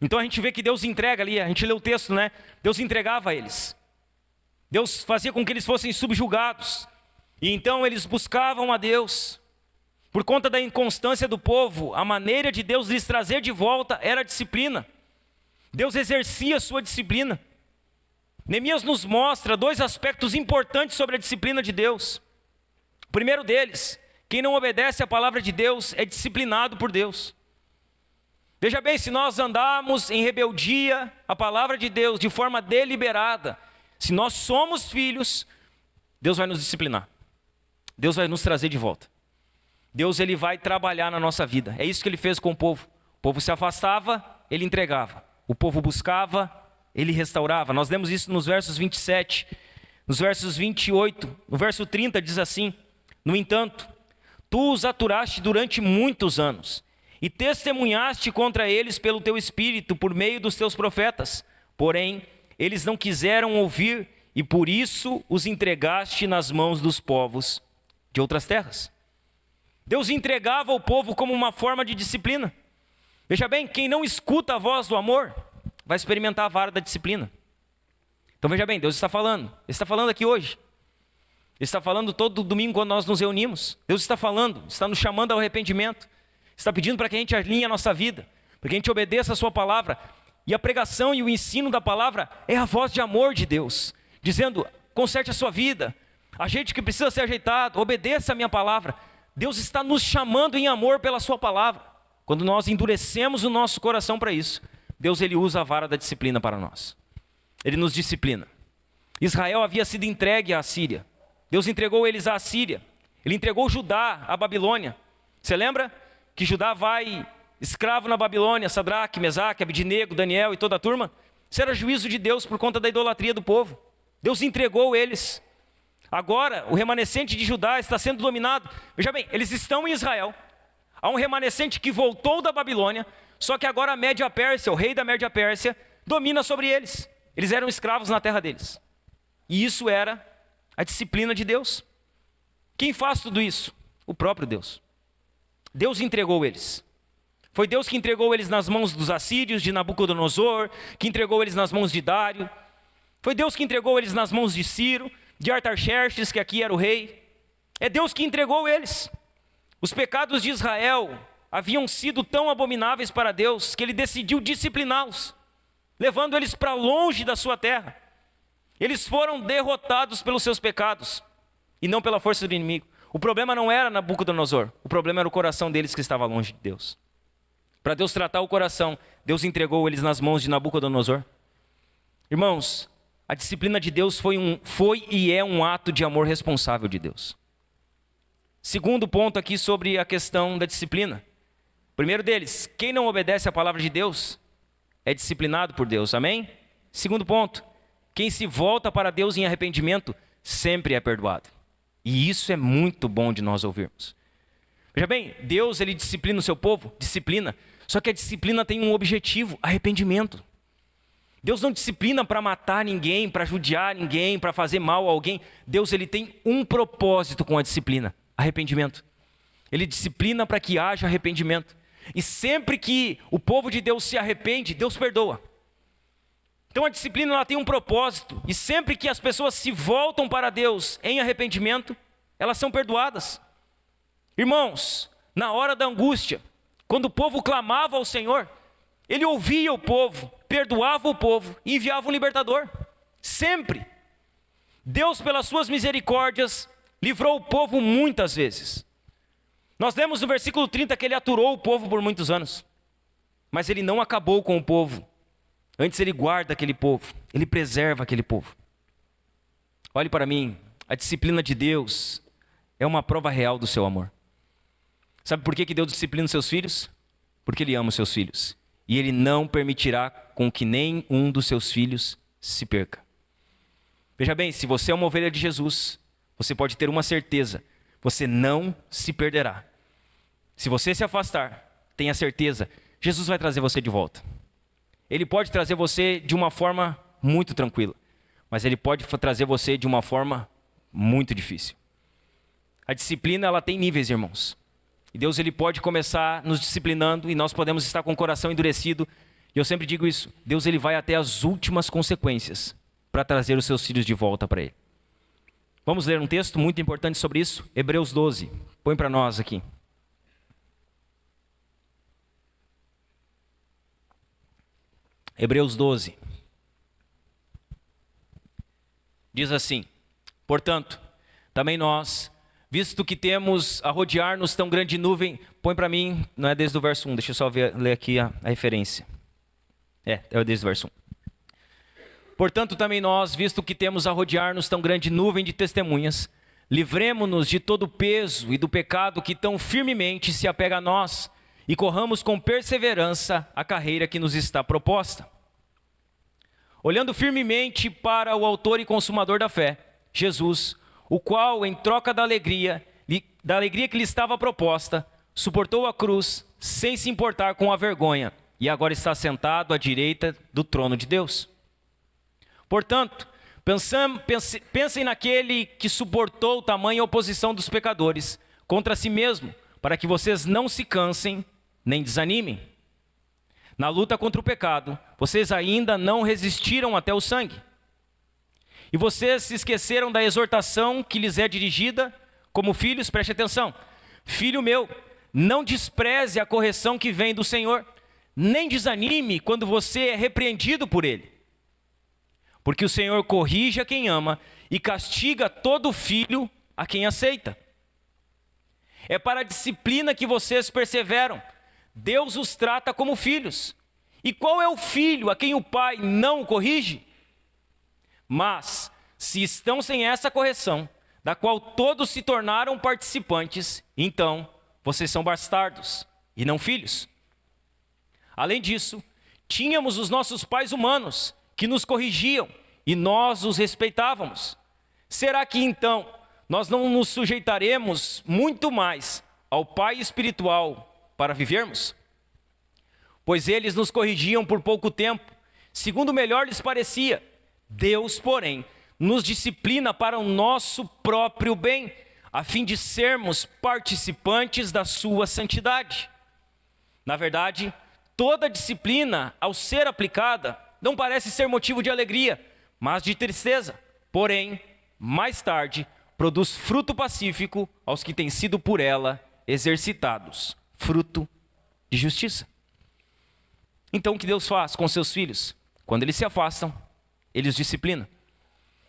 A: Então a gente vê que Deus entrega ali, a gente lê o texto, né? Deus entregava a eles. Deus fazia com que eles fossem subjugados. E então eles buscavam a Deus. Por conta da inconstância do povo, a maneira de Deus lhes trazer de volta era a disciplina. Deus exercia a sua disciplina. Neemias nos mostra dois aspectos importantes sobre a disciplina de Deus. O primeiro deles, quem não obedece à palavra de Deus é disciplinado por Deus. Veja bem, se nós andarmos em rebeldia à palavra de Deus de forma deliberada, se nós somos filhos, Deus vai nos disciplinar. Deus vai nos trazer de volta. Deus ele vai trabalhar na nossa vida. É isso que ele fez com o povo. O povo se afastava, ele entregava. O povo buscava, ele restaurava. Nós lemos isso nos versos 27, nos versos 28, no verso 30 diz assim: no entanto, tu os aturaste durante muitos anos, e testemunhaste contra eles pelo teu Espírito, por meio dos teus profetas. Porém, eles não quiseram ouvir, e por isso os entregaste nas mãos dos povos de outras terras. Deus entregava o povo como uma forma de disciplina. Veja bem, quem não escuta a voz do amor, vai experimentar a vara da disciplina. Então veja bem, Deus está falando. Ele está falando aqui hoje. Ele está falando todo domingo quando nós nos reunimos. Deus está falando, está nos chamando ao arrependimento. Está pedindo para que a gente alinhe a nossa vida, para que a gente obedeça a sua palavra. E a pregação e o ensino da palavra é a voz de amor de Deus, dizendo, conserte a sua vida, ajeite o que precisa ser ajeitado, obedeça a minha palavra. Deus está nos chamando em amor pela sua palavra. Quando nós endurecemos o nosso coração para isso, Deus ele usa a vara da disciplina para nós. Ele nos disciplina. Israel havia sido entregue à Assíria. Deus entregou eles à Assíria. Ele entregou Judá à Babilônia. Você lembra que Judá vai escravo na Babilônia, Sadraque, Mesaque, Abidnego, Daniel e toda a turma? Isso era juízo de Deus por conta da idolatria do povo. Deus entregou eles. Agora, o remanescente de Judá está sendo dominado. Veja bem, eles estão em Israel. Há um remanescente que voltou da Babilônia, só que agora a Média Pérsia, o rei da Média Pérsia, domina sobre eles. Eles eram escravos na terra deles. E isso era a disciplina de Deus. Quem faz tudo isso? O próprio Deus. Deus entregou eles. Foi Deus que entregou eles nas mãos dos assírios, de Nabucodonosor, que entregou eles nas mãos de Dário. Foi Deus que entregou eles nas mãos de Ciro, de Artaxerxes, que aqui era o rei. É Deus que entregou eles. Os pecados de Israel haviam sido tão abomináveis para Deus que ele decidiu discipliná-los, levando eles para longe da sua terra. Eles foram derrotados pelos seus pecados e não pela força do inimigo. O problema não era Nabucodonosor, o problema era o coração deles que estava longe de Deus. Para Deus tratar o coração, Deus entregou eles nas mãos de Nabucodonosor. Irmãos, a disciplina de Deus foi e é um ato de amor responsável de Deus. Segundo ponto aqui sobre a questão da disciplina. Primeiro deles, quem não obedece à palavra de Deus é disciplinado por Deus, amém? Segundo ponto, quem se volta para Deus em arrependimento sempre é perdoado. E isso é muito bom de nós ouvirmos. Veja bem, Deus ele disciplina o seu povo, disciplina, só que a disciplina tem um objetivo, arrependimento. Deus não disciplina para matar ninguém, para judiar ninguém, para fazer mal a alguém. Deus ele tem um propósito com a disciplina, arrependimento. Ele disciplina para que haja arrependimento. E sempre que o povo de Deus se arrepende, Deus perdoa. Então a disciplina ela tem um propósito. E sempre que as pessoas se voltam para Deus em arrependimento, elas são perdoadas. Irmãos, na hora da angústia, quando o povo clamava ao Senhor, Ele ouvia o povo, perdoava o povo e enviava um libertador. Sempre. Deus, pelas suas misericórdias, livrou o povo muitas vezes. Nós lemos no versículo 30 que Ele aturou o povo por muitos anos. Mas Ele não acabou com o povo. Antes Ele guarda aquele povo, Ele preserva aquele povo. Olhe para mim, a disciplina de Deus é uma prova real do seu amor. Sabe por que Deus disciplina os seus filhos? Porque Ele ama os seus filhos. E Ele não permitirá com que nem um dos seus filhos se perca. Veja bem, se você é uma ovelha de Jesus, você pode ter uma certeza, você não se perderá. Se você se afastar, tenha certeza, Jesus vai trazer você de volta. Ele pode trazer você de uma forma muito tranquila, mas Ele pode trazer você de uma forma muito difícil. A disciplina, ela tem níveis, irmãos. E Deus ele pode começar nos disciplinando e nós podemos estar com o coração endurecido. E eu sempre digo isso, Deus ele vai até as últimas consequências para trazer os seus filhos de volta para Ele. Vamos ler um texto muito importante sobre isso, Hebreus 12. Põe para nós aqui. Hebreus 12. Diz assim: portanto, também nós, visto que temos a rodear-nos tão grande nuvem, põe para mim, não é desde o verso 1, deixa eu só ler aqui a referência. É desde o verso 1. Portanto, também nós, visto que temos a rodear-nos tão grande nuvem de testemunhas, livremo-nos de todo o peso e do pecado que tão firmemente se apega a nós, e corramos com perseverança a carreira que nos está proposta. Olhando firmemente para o autor e consumador da fé, Jesus, o qual, em troca da alegria que lhe estava proposta, suportou a cruz sem se importar com a vergonha e agora está sentado à direita do trono de Deus. Portanto, pensem naquele que suportou tamanha oposição dos pecadores contra si mesmo, para que vocês não se cansem nem desanimem. Na luta contra o pecado, vocês ainda não resistiram até o sangue. E vocês se esqueceram da exortação que lhes é dirigida como filhos, preste atenção. Filho meu, não despreze a correção que vem do Senhor, nem desanime quando você é repreendido por Ele. Porque o Senhor corrige a quem ama e castiga todo filho a quem aceita. É para a disciplina que vocês perseveram. Deus os trata como filhos. E qual é o filho a quem o pai não o corrige? Mas, se estão sem essa correção, da qual todos se tornaram participantes, então vocês são bastardos e não filhos. Além disso, tínhamos os nossos pais humanos que nos corrigiam e nós os respeitávamos. Será que então nós não nos sujeitaremos muito mais ao Pai espiritual para vivermos? Pois eles nos corrigiam por pouco tempo, segundo melhor lhes parecia. Deus, porém, nos disciplina para o nosso próprio bem, a fim de sermos participantes da sua santidade. Na verdade, toda disciplina, ao ser aplicada, não parece ser motivo de alegria, mas de tristeza. Porém, mais tarde, produz fruto pacífico aos que têm sido por ela exercitados, fruto de justiça. Então, o que Deus faz com seus filhos? Quando eles se afastam, Ele os disciplina.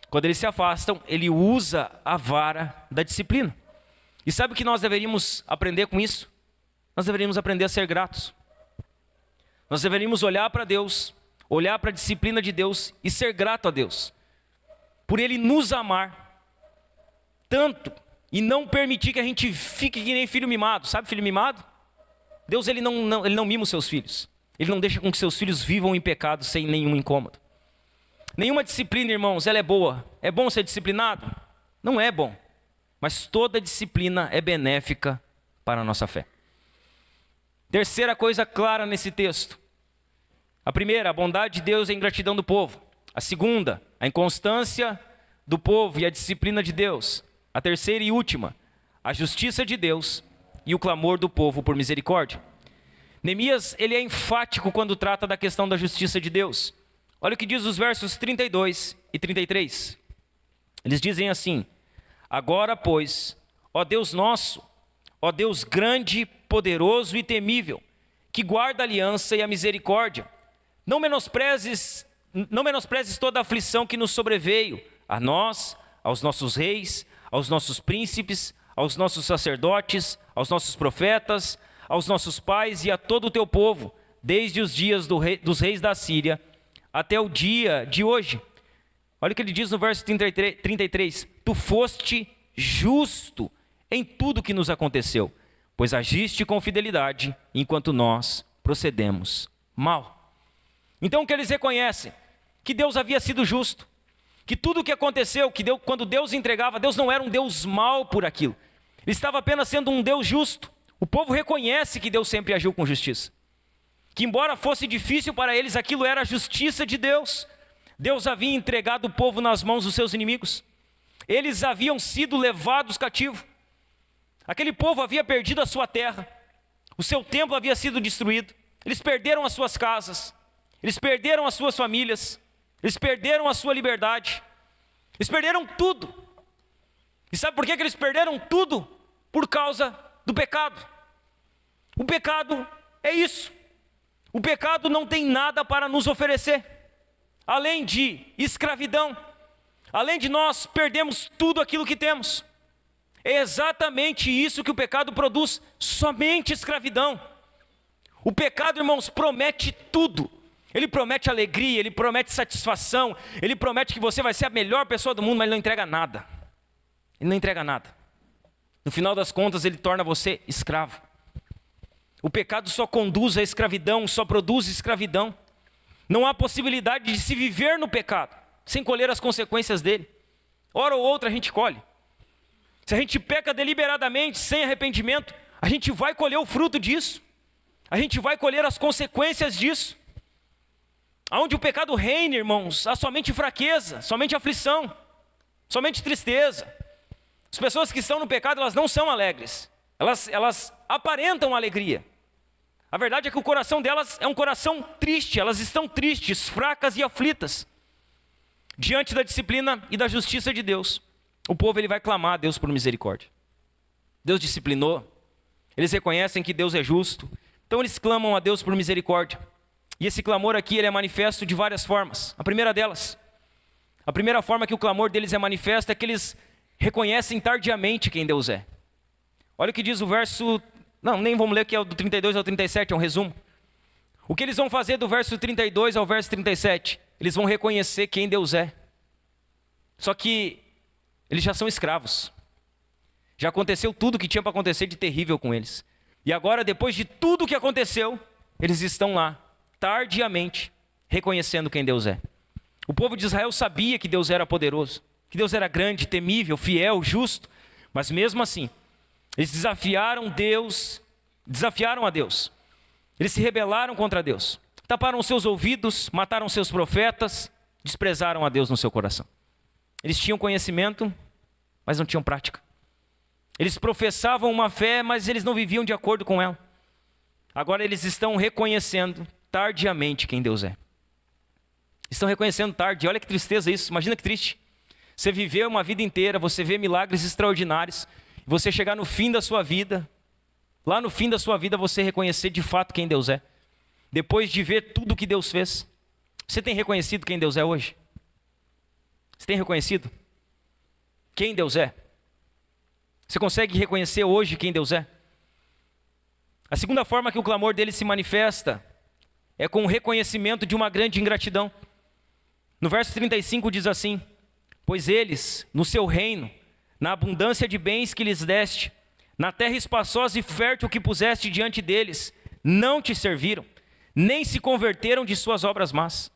A: Quando eles se afastam, Ele usa a vara da disciplina. E sabe o que nós deveríamos aprender com isso? Nós deveríamos aprender a ser gratos. Nós deveríamos olhar para Deus, olhar para a disciplina de Deus e ser grato a Deus, por Ele nos amar tanto e não permitir que a gente fique que nem filho mimado. Sabe filho mimado? Deus ele não mima os seus filhos. Ele não deixa com que seus filhos vivam em pecado sem nenhum incômodo. Nenhuma disciplina, irmãos, ela é boa. É bom ser disciplinado? Não é bom. Mas toda disciplina é benéfica para a nossa fé. Terceira coisa clara nesse texto. A primeira, a bondade de Deus e a ingratidão do povo. A segunda, a inconstância do povo e a disciplina de Deus. A terceira e última, a justiça de Deus e o clamor do povo por misericórdia. Neemias, ele é enfático quando trata da questão da justiça de Deus. Olha o que diz os versos 32 e 33. Eles dizem assim: agora, pois, ó Deus nosso, ó Deus grande, poderoso e temível, que guarda a aliança e a misericórdia, não menosprezes toda a aflição que nos sobreveio, a nós, aos nossos reis, aos nossos príncipes, aos nossos sacerdotes, aos nossos profetas, aos nossos pais e a todo o teu povo, desde os dias dos reis da Síria até o dia de hoje. Olha o que ele diz no verso 33. Tu foste justo em tudo que nos aconteceu, pois agiste com fidelidade enquanto nós procedemos mal. Então o que eles reconhecem? Que Deus havia sido justo. Que tudo o que aconteceu, quando Deus entregava, Deus não era um Deus mau por aquilo. Ele estava apenas sendo um Deus justo. O povo reconhece que Deus sempre agiu com justiça. Que embora fosse difícil para eles, aquilo era a justiça de Deus. Deus havia entregado o povo nas mãos dos seus inimigos. Eles haviam sido levados cativos. Aquele povo havia perdido a sua terra. O seu templo havia sido destruído. Eles perderam as suas casas. Eles perderam as suas famílias. Eles perderam a sua liberdade. Eles perderam tudo. E sabe por que eles perderam tudo? Por causa do pecado. O pecado é isso. O pecado não tem nada para nos oferecer, além de escravidão. Além de nós perdermos tudo aquilo que temos. É exatamente isso que o pecado produz, somente escravidão. O pecado, irmãos, promete tudo. Ele promete alegria, ele promete satisfação, ele promete que você vai ser a melhor pessoa do mundo, mas ele não entrega nada. Ele não entrega nada. No final das contas, ele torna você escravo. O pecado só conduz à escravidão, só produz escravidão. Não há possibilidade de se viver no pecado sem colher as consequências dele. Hora ou outra a gente colhe. Se a gente peca deliberadamente, sem arrependimento, a gente vai colher o fruto disso. A gente vai colher as consequências disso. Aonde o pecado reina, irmãos, há somente fraqueza, somente aflição, somente tristeza. As pessoas que estão no pecado, elas não são alegres. Elas aparentam alegria. A verdade é que o coração delas é um coração triste. Elas estão tristes, fracas e aflitas. Diante da disciplina e da justiça de Deus, o povo ele vai clamar a Deus por misericórdia. Deus disciplinou. Eles reconhecem que Deus é justo. Então eles clamam a Deus por misericórdia. E esse clamor aqui ele é manifesto de várias formas. A primeira delas, a primeira forma que o clamor deles é manifesto é que eles reconhecem tardiamente quem Deus é. Olha o que diz o verso... Não, nem vamos ler que é o do 32 ao 37, é um resumo. O que eles vão fazer do verso 32 ao verso 37? Eles vão reconhecer quem Deus é. Só que eles já são escravos. Já aconteceu tudo o que tinha para acontecer de terrível com eles. E agora, depois de tudo o que aconteceu, eles estão lá, tardiamente, reconhecendo quem Deus é. O povo de Israel sabia que Deus era poderoso, que Deus era grande, temível, fiel, justo, mas mesmo assim, eles desafiaram a Deus. Eles se rebelaram contra Deus, taparam os seus ouvidos, mataram seus profetas, desprezaram a Deus no seu coração. Eles tinham conhecimento, mas não tinham prática. Eles professavam uma fé, mas eles não viviam de acordo com ela. Agora eles estão reconhecendo tardiamente quem Deus é. Estão reconhecendo tarde. Olha que tristeza isso, imagina que triste. Você viveu uma vida inteira, você vê milagres extraordinários, você chegar no fim da sua vida, lá no fim da sua vida você reconhecer de fato quem Deus é. Depois de ver tudo que Deus fez. Você tem reconhecido quem Deus é hoje? Você tem reconhecido quem Deus é? Você consegue reconhecer hoje quem Deus é? A segunda forma que o clamor dele se manifesta é com o reconhecimento de uma grande ingratidão. No verso 35 diz assim: pois eles, no seu reino, na abundância de bens que lhes deste, na terra espaçosa e fértil que puseste diante deles, não te serviram, nem se converteram de suas obras más.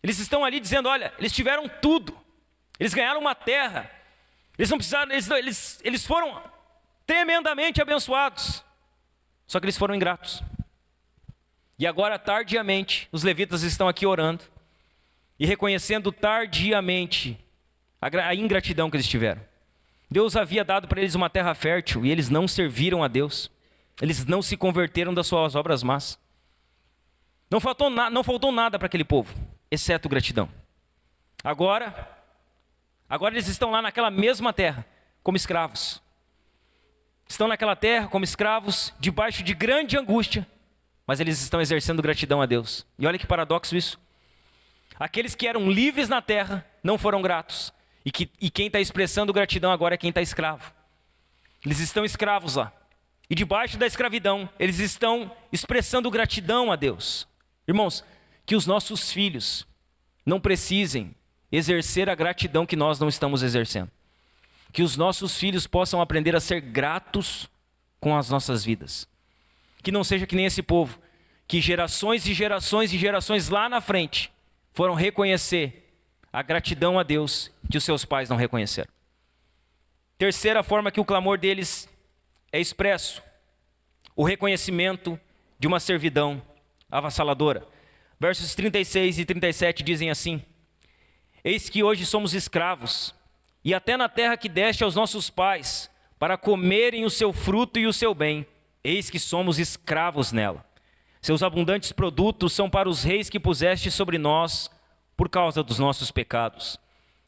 A: Eles estão ali dizendo, olha, eles tiveram tudo, eles ganharam uma terra, eles não precisaram, eles foram tremendamente abençoados, só que eles foram ingratos. E agora, tardiamente, os levitas estão aqui orando e reconhecendo tardiamente a ingratidão que eles tiveram. Deus havia dado para eles uma terra fértil e eles não serviram a Deus. Eles não se converteram das suas obras más. Não faltou nada para aquele povo, exceto gratidão. Agora eles estão lá naquela mesma terra, como escravos. Estão naquela terra como escravos, debaixo de grande angústia, mas eles estão exercendo gratidão a Deus. E olha que paradoxo isso. Aqueles que eram livres na terra não foram gratos. E quem está expressando gratidão agora é quem está escravo. Eles estão escravos lá. E debaixo da escravidão, eles estão expressando gratidão a Deus. Irmãos, que os nossos filhos não precisem exercer a gratidão que nós não estamos exercendo. Que os nossos filhos possam aprender a ser gratos com as nossas vidas. Que não seja que nem esse povo, que gerações e gerações e gerações lá na frente foram reconhecer a gratidão a Deus que os seus pais não reconheceram. Terceira forma que o clamor deles é expresso, o reconhecimento de uma servidão avassaladora. Versos 36 e 37 dizem assim: eis que hoje somos escravos, e até na terra que deste aos nossos pais, para comerem o seu fruto e o seu bem, eis que somos escravos nela. Seus abundantes produtos são para os reis que puseste sobre nós, por causa dos nossos pecados.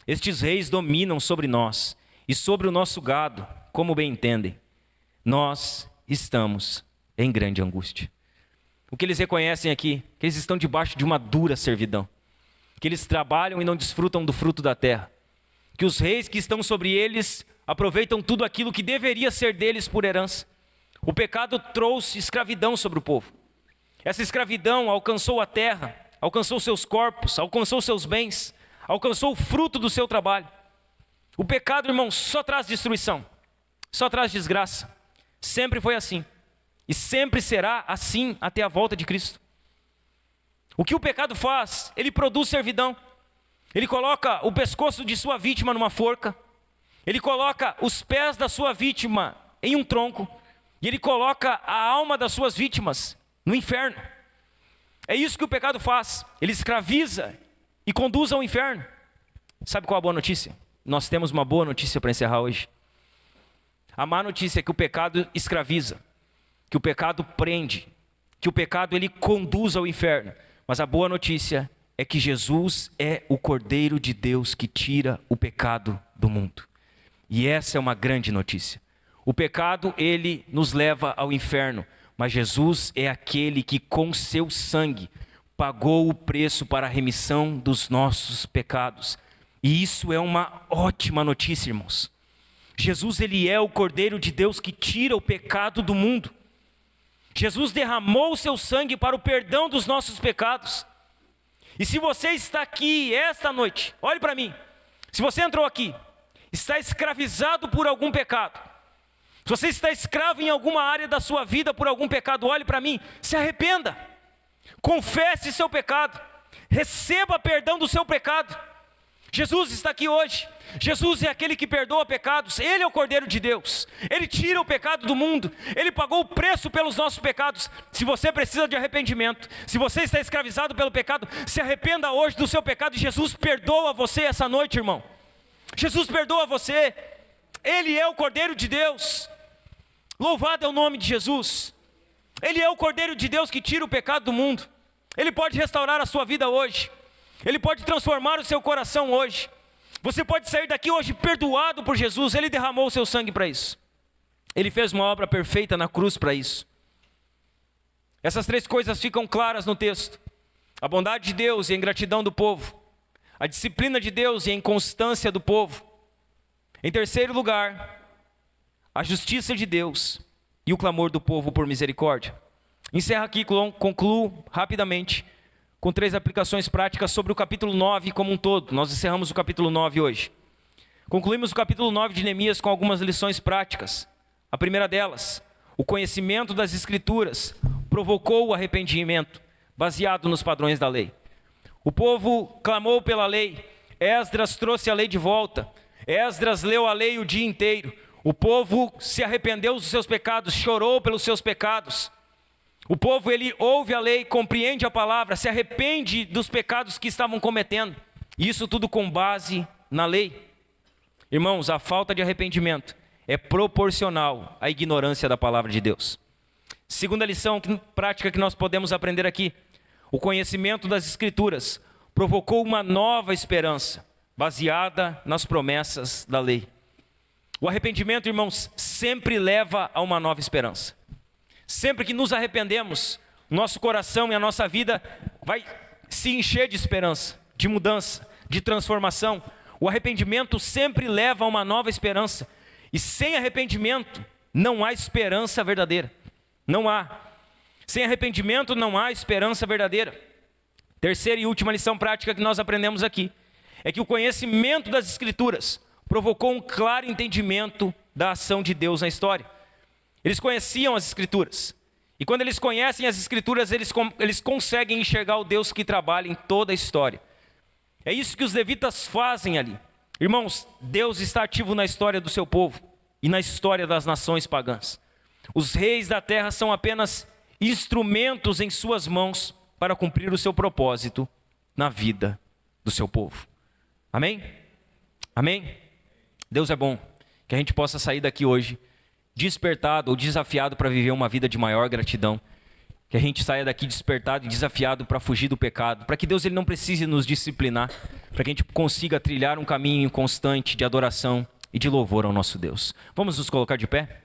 A: Estes reis dominam sobre nós, e sobre o nosso gado, como bem entendem. Nós estamos em grande angústia. O que eles reconhecem aqui, que eles estão debaixo de uma dura servidão. Que eles trabalham e não desfrutam do fruto da terra. Que os reis que estão sobre eles aproveitam tudo aquilo que deveria ser deles por herança. O pecado trouxe escravidão sobre o povo. Essa escravidão alcançou a terra, alcançou seus corpos, alcançou seus bens, alcançou o fruto do seu trabalho. O pecado, irmão, só traz destruição, só traz desgraça. Sempre foi assim. E sempre será assim até a volta de Cristo. O que o pecado faz? Ele produz servidão. Ele coloca o pescoço de sua vítima numa forca. Ele coloca os pés da sua vítima em um tronco. E ele coloca a alma das suas vítimas no inferno. É isso que o pecado faz. Ele escraviza e conduz ao inferno. Sabe qual é a boa notícia? Nós temos uma boa notícia para encerrar hoje. A má notícia é que o pecado escraviza, que o pecado prende, que o pecado ele conduz ao inferno. Mas a boa notícia é que Jesus é o Cordeiro de Deus que tira o pecado do mundo. E essa é uma grande notícia. O pecado, ele nos leva ao inferno, mas Jesus é aquele que com seu sangue pagou o preço para a remissão dos nossos pecados. E isso é uma ótima notícia, irmãos. Jesus, ele é o Cordeiro de Deus que tira o pecado do mundo. Jesus derramou o seu sangue para o perdão dos nossos pecados. E se você está aqui esta noite, olhe para mim. Se você entrou aqui, está escravizado por algum pecado, se você está escravo em alguma área da sua vida por algum pecado, olhe para mim, se arrependa, confesse seu pecado, receba perdão do seu pecado. Jesus está aqui hoje. Jesus é aquele que perdoa pecados. Ele é o Cordeiro de Deus. Ele tira o pecado do mundo. Ele pagou o preço pelos nossos pecados. Se você precisa de arrependimento, se você está escravizado pelo pecado, se arrependa hoje do seu pecado. E Jesus perdoa você essa noite, irmão. Jesus perdoa você. Ele é o Cordeiro de Deus. Louvado é o nome de Jesus. Ele é o Cordeiro de Deus que tira o pecado do mundo. Ele pode restaurar a sua vida hoje. Ele pode transformar o seu coração hoje. Você pode sair daqui hoje perdoado por Jesus. Ele derramou o seu sangue para isso. Ele fez uma obra perfeita na cruz para isso. Essas três coisas ficam claras no texto: a bondade de Deus e a ingratidão do povo, a disciplina de Deus e a inconstância do povo. Em terceiro lugar, a justiça de Deus e o clamor do povo por misericórdia. Encerro aqui, concluo rapidamente com três aplicações práticas sobre o capítulo 9 como um todo. Nós encerramos o capítulo 9 hoje. Concluímos o capítulo 9 de Neemias com algumas lições práticas. A primeira delas, o conhecimento das Escrituras provocou o arrependimento, baseado nos padrões da lei. O povo clamou pela lei. Esdras trouxe a lei de volta. Esdras leu a lei o dia inteiro. O povo se arrependeu dos seus pecados, chorou pelos seus pecados. O povo, ele ouve a lei, compreende a palavra, se arrepende dos pecados que estavam cometendo. Isso tudo com base na lei. Irmãos, a falta de arrependimento é proporcional à ignorância da palavra de Deus. Segunda lição prática que nós podemos aprender aqui: o conhecimento das Escrituras provocou uma nova esperança, baseada nas promessas da lei. O arrependimento, irmãos, sempre leva a uma nova esperança. Sempre que nos arrependemos, nosso coração e a nossa vida vai se encher de esperança, de mudança, de transformação. O arrependimento sempre leva a uma nova esperança. E sem arrependimento não há esperança verdadeira. Não há. Sem arrependimento não há esperança verdadeira. Terceira e última lição prática que nós aprendemos aqui é que o conhecimento das Escrituras provocou um claro entendimento da ação de Deus na história. Eles conheciam as Escrituras. E quando eles conhecem as Escrituras, eles conseguem enxergar o Deus que trabalha em toda a história. É isso que os levitas fazem ali. Irmãos, Deus está ativo na história do seu povo e na história das nações pagãs. Os reis da terra são apenas instrumentos em suas mãos para cumprir o seu propósito na vida do seu povo. Amém? Amém? Deus é bom. Que a gente possa sair daqui hoje despertado ou desafiado para viver uma vida de maior gratidão. Que a gente saia daqui despertado e desafiado para fugir do pecado. Para que Deus ele não precise nos disciplinar. Para que a gente consiga trilhar um caminho constante de adoração e de louvor ao nosso Deus. Vamos nos colocar de pé?